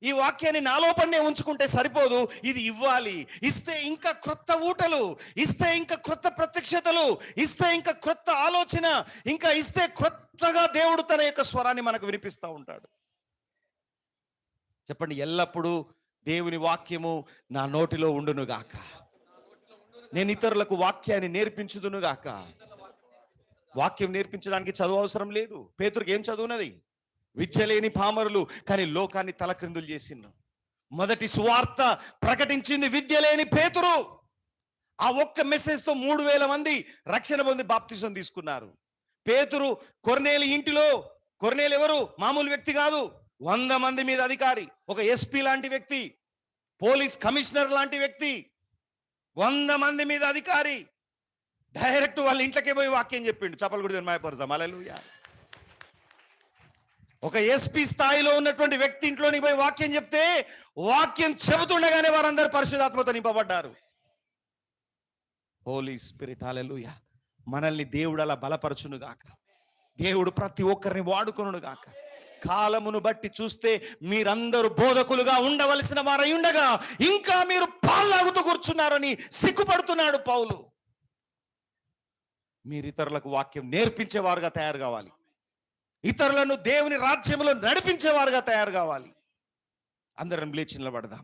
ఈ వాక్యాన్ని నాలోపనే ఉంచుకుంటే సరిపోదు, ఇది ఇవ్వాలి. ఇస్తే ఇంకా క్రొత్త ఊటలు, ఇస్తే ఇంకా క్రొత్త ప్రత్యక్షతలు, ఇస్తే ఇంకా క్రొత్త ఆలోచన, ఇంకా ఇస్తే క్రొత్తగా దేవుడు తన యొక్క స్వరాన్ని మనకు వినిపిస్తూ ఉంటాడు. చెప్పండి, ఎల్లప్పుడూ దేవుని వాక్యము నా నోటిలో ఉండునుగాక. నేను ఇతరులకు వాక్యాన్ని నేర్పించుదునుగాక. వాక్యం నేర్పించడానికి చదువు అవసరం లేదు. పేతురుకి ఏం చదువునది? విద్య లేని పామరులు, కానీ లోకాన్ని తలక్రిందులు చేసిండు. మొదటి సువార్త ప్రకటించింది విద్య లేని పేతురు. ఆ ఒక్క మెసేజ్తో 3000 మంది రక్షణ పొంది బాప్తిసం తీసుకున్నారు. పేతురు కొర్నేలి ఇంటిలో, కొర్నేలి ఎవరు? మామూలు వ్యక్తి కాదు, 100 మంది మీద అధికారి, ఒక ఎస్పీ లాంటి వ్యక్తి, పోలీస్ కమిషనర్ లాంటి వ్యక్తి, 100 మంది మీద అధికారి. డైరెక్ట్ వాళ్ళ ఇంట్లోకే పోయి వాక్యం చెప్పిండు. చప్పలు కూడా మాయపరుసాం. హల్లెలూయా. ఒక ఎస్పీ స్థాయిలో ఉన్నటువంటి వ్యక్తి ఇంట్లోనికి పోయి వాక్యం చెప్తే, వాక్యం చెబుతుండగానే వారందరూ పరిశుద్ధాత్మతో నింపబడ్డారు. హోలీ స్పిరిట్, హల్లెలూయా. మనల్ని దేవుడు అలా బలపరచును గాక. దేవుడు ప్రతి ఒక్కరిని వాడుకొనును గాక. కాలమును బట్టి చూస్తే మీరందరూ బోధకులుగా ఉండవలసిన వారై ఉండగా ఇంకా మీరు పాల్లాగుతూ కూర్చున్నారని సిగ్గుపడుతున్నాడు పౌలు. మీరు ఇతరులకు వాక్యం నేర్పించేవారుగా తయారు కావాలి. ఇతరులను దేవుని రాజ్యంలో నడిపించేవారుగా తయారు కావాలి. అందరం లేచి నిలబడదాం.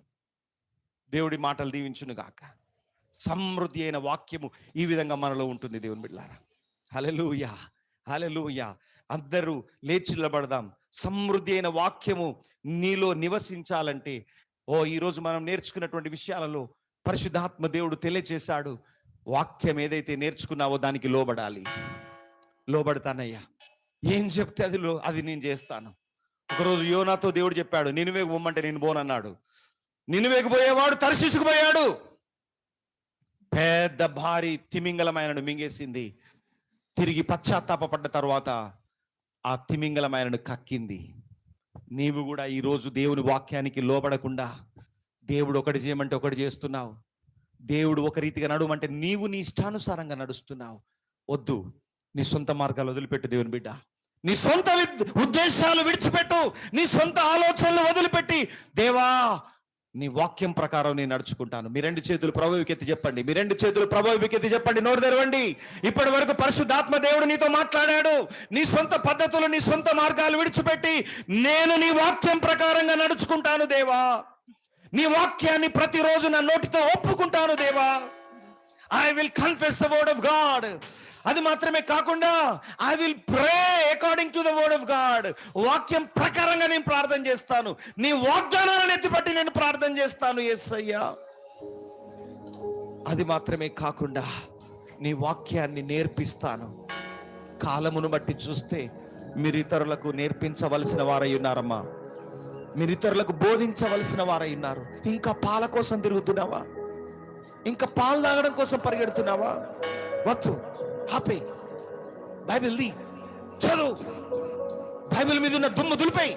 దేవుడి మాటలు దీవించును గాక. సమృద్ధి అయిన వాక్యము ఈ విధంగా మనలో ఉంటుంది దేవుని బిడ్డలారా. హల్లెలూయా, హల్లెలూయా. అందరూ లేచి నిలబడదాం. సమృద్ధి అయిన వాక్యము నీలో నివసించాలంటే, ఈరోజు మనం నేర్చుకున్నటువంటి విషయాలలో పరిశుద్ధాత్మ దేవుడు తెలియజేశాడు. వాక్యం ఏదైతే నేర్చుకున్నావో దానికి లోబడాలి. లోబడతానయ్యా, ఏం చెప్తే అది నేను చేస్తాను. ఒకరోజు యోనాతో దేవుడు చెప్పాడు, నినివేకు పోమ్మంటే నేను పోనన్నాడు. నినివేకు పోయేవాడు తర్షీషుకు పోయాడు. పెద్ద భారీ తిమింగలమైనను మింగేసింది. తిరిగి పశ్చాత్తాపపడ్డ తర్వాత ఆ తిమింగలమైనను కక్కింది. నీవు కూడా ఈరోజు దేవుని వాక్యానికి లోబడకుండా దేవుడు ఒకటి చేయమంటే ఒకటి చేస్తున్నావు. దేవుడు ఒక రీతిగా నడుమంటే నీవు నీ ఇష్టానుసారంగా నడుస్తున్నావు. వద్దు, నీ సొంత మార్గాలు వదిలిపెట్టు దేవుని బిడ్డ. నీ సొంత ఉద్దేశాలు విడిచిపెట్టు. నీ సొంత ఆలోచనలు వదిలిపెట్టి, దేవా నీ వాక్యం ప్రకారం నేను నడుచుకుంటాను. మీ 2 చేతులు ప్రభువుకి ఎత్తి చెప్పండి. మీ 2 చేతులు ప్రభువుకి ఎత్తి చెప్పండి. నోరు తెరవండి. ఇప్పటి వరకు పరిశుద్ధాత్మ దేవుడు నీతో మాట్లాడాడు. నీ సొంత పద్ధతులు, నీ సొంత మార్గాలు విడిచిపెట్టి, నేను నీ వాక్యం ప్రకారంగా నడుచుకుంటాను దేవా. నీ వాక్యాన్ని ప్రతిరోజు నా నోటితో ఒప్పుకుంటాను దేవా. I will confess the word of God. అది మాత్రమే కాకుండా I will pray according to the word of God. వాక్యం ప్రకారంగా నేను ప్రార్థన చేస్తాను. నీ వాగ్దానాలను ఎత్తిపట్టి నేను ప్రార్థన చేస్తాను యేసయ్యా. అది మాత్రమే కాకుండా నీ వాక్యాన్ని నేర్పిస్తాను. కాలమును బట్టి చూస్తే మీరు ఇతరులకు నేర్పించవలసిన వారై ఉన్నారమ్మా. మీరు ఇతరులకు బోధించవలసిన వారై ఉన్నారు. ఇంకా పాల కోసం తిరుగుతున్నావా? ఇంకా పాలు తాగడం కోసం పరిగెడుతున్నావా? వద్దు, ఆపే. బైబిల్ ది చదువు. బైబిల్ మీద ఉన్న దుమ్ము దులిపై.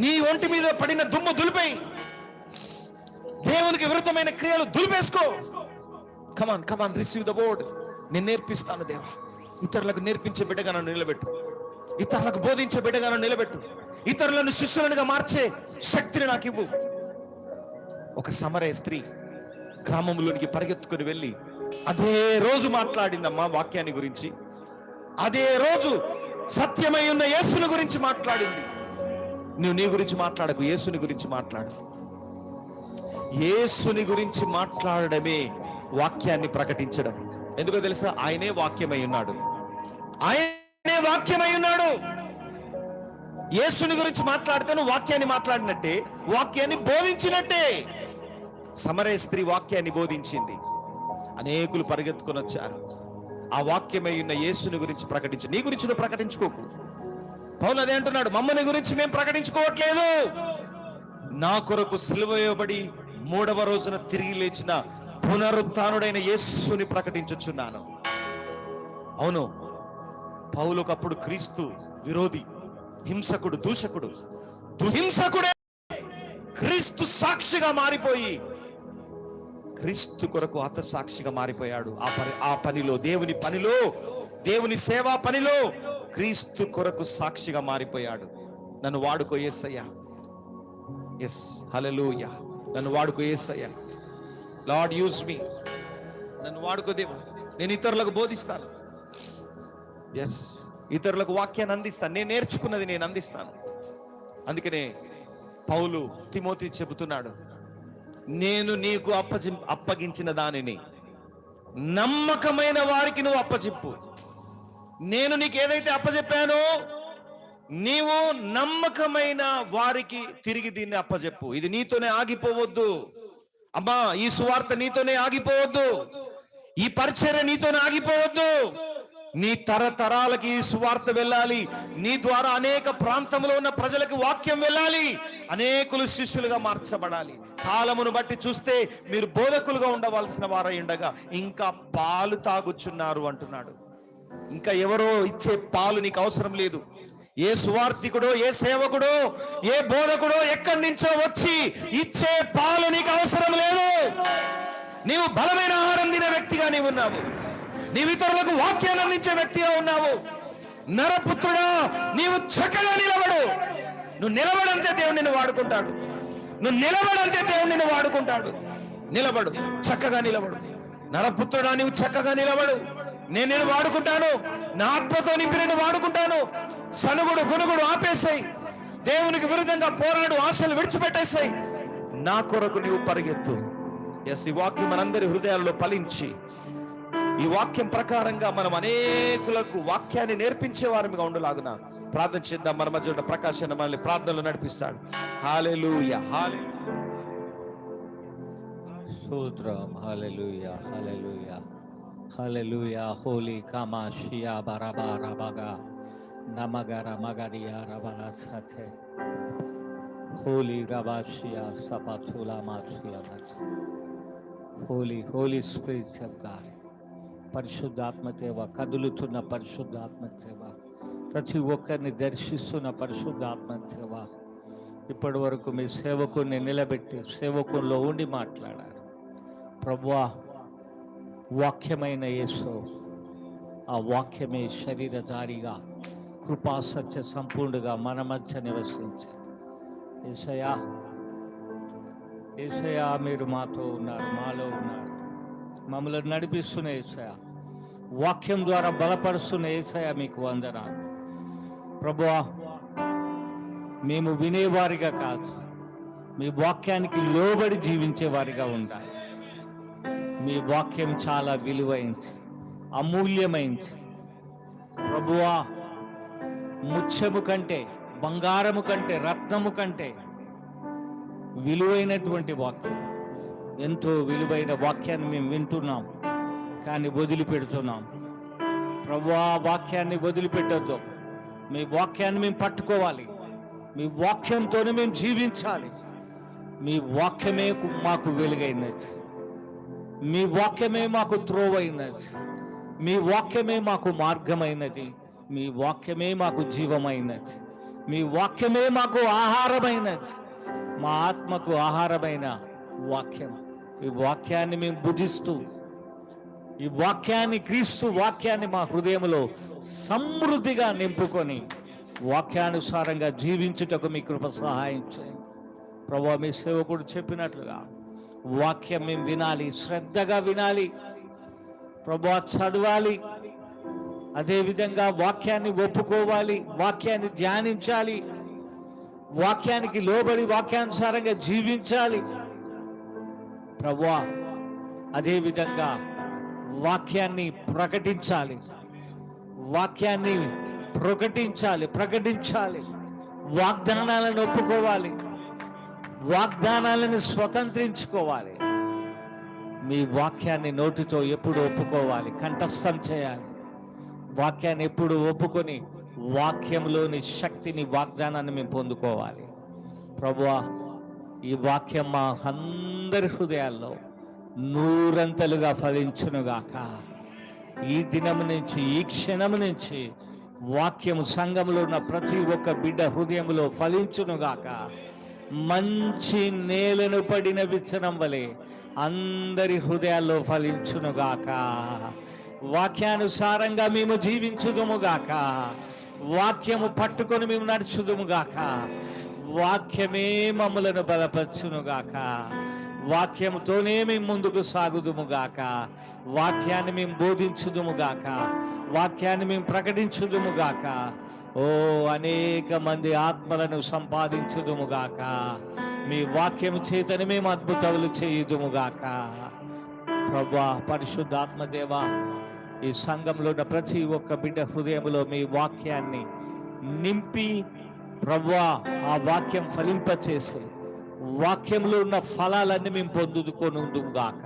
నీ ఒంటి మీద పడిన దుమ్ము దులిపై. దేవునికి విరుద్ధమైన క్రియలు దులిపేసుకో. కమాన్ కమాన్, రిసీవ్ ద వర్డ్. నేను నేర్పిస్తాను దేవా. ఇతరులకు నేర్పించే బిడ్డగా నన్ను నిలబెట్టు. ఇతరులకు బోధించే బిడ్డగా నన్ను నిలబెట్టు. ఇతరులను శిష్యులుగా మార్చే శక్తిని నాకు ఇవ్వు. ఒక సమరయ స్త్రీ గ్రామంలోనికి పరిగెత్తుకుని వెళ్ళి అదే రోజు మాట్లాడిందమ్మా వాక్యాన్ని గురించి. అదే రోజు సత్యమై ఉన్న యేసుని గురించి మాట్లాడింది. నువ్వు నీ గురించి మాట్లాడకు, యేసుని గురించి మాట్లాడు. యేసుని గురించి మాట్లాడడమే వాక్యాన్ని ప్రకటించడం. ఎందుకో తెలుసా? ఆయనే వాక్యమై ఉన్నాడు. ఆయనే వాక్యమై ఉన్నాడు. యేసుని గురించి మాట్లాడితే నువ్వు వాక్యాన్ని మాట్లాడినట్టే, వాక్యాన్ని బోధించినట్టే. సమరయ స్త్రీ వాక్యాన్ని బోధించింది, అనేకులు పరిగెత్తుకొని వచ్చారు. ఆ వాక్యమై ఉన్న యేసుని గురించి ప్రకటించు. నీ గురించి నువ్వు ప్రకటించుకోకు. పౌలు అదే అంటున్నాడు, మమ్మల్ని గురించి మేము ప్రకటించుకోవట్లేదు. నా కొరకు సిలువ వేయబడి 3వ రోజున తిరిగి లేచిన పునరుత్థానుడైన యేసుని ప్రకటించుచున్నాను. అవును, పౌలుకప్పుడు క్రీస్తు విరోధి, హింసకుడు, దూషకుడు. హింసకుడే క్రీస్తు సాక్షిగా మారిపోయి క్రీస్తు కొరకు హతసాక్షిగా మారిపోయాడు. ఆ పనిలో, దేవుని పనిలో, దేవుని సేవా పనిలో క్రీస్తు కొరకు సాక్షిగా మారిపోయాడు. నన్ను వాడుకో యేసయ్యా. ఎస్, హల్లెలూయా. నన్ను వాడుకో యేసయ్యా. లార్డ్ యూజ్ మీ. నన్ను వాడుకో దేవా. నేను ఇతరులకు బోధిస్తాను. ఎస్, ఇతరులకు వాక్యాన్ని అందిస్తాను. నేను నేర్చుకున్నది నేను అందిస్తాను. అందుకనే పౌలు తిమోతి చెబుతున్నాడు, నేను నీకు అప్పగించిన దానిని నమ్మకమైన వారికి నువ్వు అప్పచెప్పు. నేను నీకు ఏదైతే అప్పచెప్పానో నీవు నమ్మకమైన వారికి తిరిగి దీన్ని అప్పచెప్పు. ఇది నీతోనే ఆగిపోవద్దు అమ్మా. ఈ సువార్త నీతోనే ఆగిపోవద్దు. ఈ పరిచర్య నీతోనే ఆగిపోవద్దు. నీ తరతరాలకి ఈ సువార్త వెళ్ళాలి. నీ ద్వారా అనేక ప్రాంతంలో ఉన్న ప్రజలకు వాక్యం వెళ్ళాలి. అనేకులు శిష్యులుగా మార్చబడాలి. కాలమును బట్టి చూస్తే మీరు బోధకులుగా ఉండవలసిన వారై ఉండగా ఇంకా పాలు తాగుచున్నారు అంటున్నాడు. ఇంకా ఎవరో ఇచ్చే పాలు నీకు అవసరం లేదు. ఏ సువార్థికుడో, ఏ సేవకుడో, ఏ బోధకుడో ఎక్కడి నుంచో వచ్చి ఇచ్చే పాలు నీకు అవసరం లేదు. నీవు బలమైన ఆహారం తినే వ్యక్తిగా నీవు ఉన్నావు. నీవు ఇతరులకు వాక్యాన్ని అందించే వ్యక్తిగా ఉన్నావు. నరపుత్రుడా, నీవు చక్కగా నిలబడు. నువ్వు నిలబడంతే దేవుడు నిన్ను వాడుకుంటాడు. నువ్వు నిలబడంతే దేవుడు నిన్ను వాడుకుంటాడు. నిలబడు, చక్కగా నిలబడు. నరపుత్రుడా, నీవు చక్కగా నిలబడు. నేను వాడుకుంటాను. నా ఆత్మతో నింపి నేను వాడుకుంటాను. సనుగుడు గునుగుడు ఆపేసాయి. దేవునికి విరుద్ధంగా పోరాడు ఆశలు విడిచిపెట్టేసాయి. నా కొరకు నీవు పరిగెత్తు. ఎస్, ఈ వాక్యం మనందరి హృదయాల్లో ఫలించి ఈ వాక్యం ప్రకారంగా మనం అనేకులకు వాక్యాన్ని నేర్పించే వారిగా ఉండలాగున ప్రార్థన చేద్దాం. మన మధ్య ఉన్న ప్రకాశాన్ని మనల్ని ప్రార్థనలు నడిపిస్తాడు. Hallelujah, hallelujah. స్తోత్రం. Hallelujah, hallelujah, hallelujah. హోలీ కామాషియా బరబరబగా నమగర మగరియా రబల సతే హోలీ రబాషియా సపతులా మాషియా. హోలీ స్పిరిట్ ఆఫ్ గాడ్, పరిశుద్ధాత్మదేవ, కదులుతున్న పరిశుద్ధాత్మదేవ, ప్రతి ఒక్కరిని దర్శిస్తున్న పరిశుద్ధాత్మదేవ, ఇప్పటి వరకు మీ సేవకుని నిలబెట్టి సేవకుల్లో ఉండి మాట్లాడారు ప్రభువా. వాక్యమైన యేసు, ఆ వాక్యమే శరీరధారిగా కృపా సత్య సంపూర్ణగా మన మధ్య నివసించారు. యేసయ్యా, యేసయ్యా, మీరు మాతో ఉన్నారు, మాలో ఉన్నారు, మమ్మల్ని నడిపిస్తున్న యేసయ్యా, వాక్యం ద్వారా బలపరుస్తున్న యేసయ్యా, మీకు వందనాలు ప్రభువా. మేము వినేవారిగా కాదు, మీ వాక్యానికి లోబడి జీవించేవారిగా ఉండాలి. మీ వాక్యం చాలా విలువైంది, అమూల్యమైంది ప్రభువా. ముత్యము కంటే, బంగారము కంటే, రత్నము కంటే విలువైనటువంటి వాక్యం. ఎంతో విలువైన వాక్యాన్ని మేము వింటున్నాం, కానీ వదిలిపెడుతున్నాం ప్రభువా. వాక్యాన్ని వదిలిపెట్టొద్దు. మీ వాక్యాన్ని మేము పట్టుకోవాలి. మీ వాక్యంతోనే మేము జీవించాలి. మీ వాక్యమే మాకు వెలుగైనది. మీ వాక్యమే మాకు త్రోవైనది. మీ వాక్యమే మాకు మార్గమైనది. మీ వాక్యమే మాకు జీవమైనది. మీ వాక్యమే మాకు ఆహారమైనది. మా ఆత్మకు ఆహారమైన వాక్యం. ఈ వాక్యాన్ని మేము భుజిస్తూ, ఈ వాక్యాన్ని, క్రీస్తు వాక్యాన్ని మా హృదయంలో సమృద్ధిగా నింపుకొని వాక్యానుసారంగా జీవించుటకు మీ కృప సహాయం చేయండి ప్రభువా. మీ సేవకుడు చెప్పినట్లుగా వాక్యం మేము వినాలి, శ్రద్ధగా వినాలి ప్రభువా, చదవాలి. అదేవిధంగా వాక్యాన్ని ఒప్పుకోవాలి, వాక్యాన్ని ధ్యానించాలి, వాక్యానికి లోబడి వాక్యానుసారంగా జీవించాలి ప్రభువా. అదేవిధంగా వాక్యాన్ని ప్రకటించాలి, వాక్యాన్ని ప్రకటించాలి, వాగ్దానాలను ఒప్పుకోవాలి, వాగ్దానాలను స్వతంత్రించుకోవాలి. మీ వాక్యాన్ని నోటితో ఎప్పుడు ఒప్పుకోవాలి, కంఠస్థం చేయాలి. వాక్యాన్ని ఎప్పుడు ఒప్పుకొని వాక్యంలోని శక్తిని, వాగ్దానాన్ని మేము పొందుకోవాలి ప్రభువా. ఈ వాక్యం మా అందరి హృదయాల్లో నూరంతలుగా ఫలించునుగాక. ఈ దినము నుంచి, ఈ క్షణము నుంచి వాక్యము సంఘంలో ఉన్న ప్రతి ఒక్క బిడ్డ హృదయంలో ఫలించునుగాక. మంచి నేలను పడిన విత్తనం వలె అందరి హృదయాల్లో ఫలించునుగాక. వాక్యానుసారంగా మేము జీవించుదుముగాక. వాక్యము పట్టుకొని మేము నడుచుదుముగాక. వాక్యమే మమ్మలను బలపరచునుగాక. వాక్యముతోనే మేము ముందుకు సాగుదుముగాక. వాక్యాన్ని మేము బోధించుదుముగాక. వాక్యాన్ని మేము ప్రకటించుదుముగాక. ఓ అనేక మంది ఆత్మలను సంపాదించుదుముగాక. మీ వాక్యము చేతని మేము అద్భుతాలు చేయుదుముగాక ప్రభువా. పరిశుద్ధాత్మదేవా, ఈ సంఘంలో ఉన్న ప్రతి ఒక్క బిడ్డ హృదయంలో మీ వాక్యాన్ని నింపి ప్రభువా, ఆ వాక్యం ఫలింపచేసి వాక్యంలో ఉన్న ఫలాలన్నీ మేము పొందుకొనుగాక.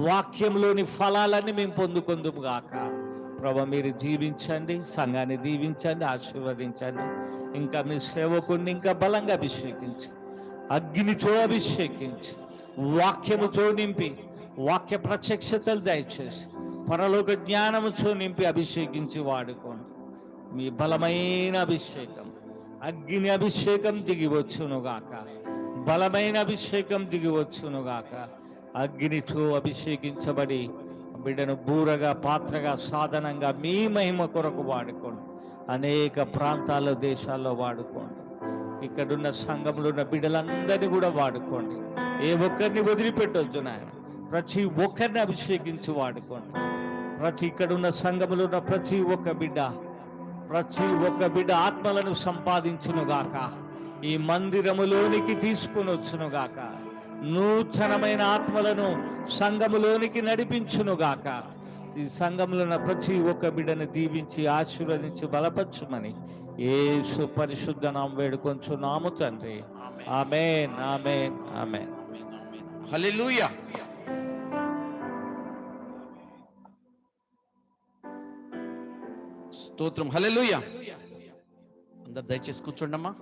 వాక్యంలోని ఫలాలన్నీ మేము పొందుకొందుగాక ప్రభువా. మీరు జీవించండి, సంఘాన్ని దీవించండి, ఆశీర్వదించండి. ఇంకా మీ సేవకుని ఇంకా బలంగా అభిషేకించి, అగ్నితో అభిషేకించి, వాక్యముతో నింపి, వాక్య ప్రత్యక్షతలు దయచేసి, పరలోక జ్ఞానముతో నింపి అభిషేకించి వాడుకోండి. మీ బలమైన అభిషేకం, అగ్ని అభిషేకం దిగివచ్చునుగాక. బలమైన అభిషేకం దిగివచ్చునుగాక. అగ్నితో అభిషేకించబడి బిడ్డను బూరగా, పాత్రగా, సాధనంగా మీ మహిమ కొరకు వాడుకోండి. అనేక ప్రాంతాల్లో, దేశాల్లో వాడుకోండి. ఇక్కడున్న సంఘంలో ఉన్న బిడ్డలందరినీ కూడా వాడుకోండి. ఏ ఒక్కరిని వదిలిపెట్టొద్దు నాయన. ప్రతి ఒక్కరిని అభిషేకించి వాడుకోండి. ఇక్కడున్న సంఘంలో ఉన్న ప్రతి ఒక్క బిడ్డ ఆత్మలను సంపాదించునుగాక. ఈ మందిరములోనికి తీసుకుని వచ్చునుగాక. నూతనమైన ఆత్మలను సంఘములోనికి నడిపించునుగాక. ఈ సంఘంలో ఉన్న ప్రతి ఒక్క బిడ్డను దీవించి, ఆశీర్వదించి, బలపరచుమని యేసు పరిశుద్ధ నామమున వేడుకొంచున్నాము తండ్రి. ఆమేన్, ఆమేన్, ఆమేన్. హల్లెలూయా. స్తోత్రం. హల్లెలూయా. అందరు దయచేసి కూర్చోండి అమ్మా.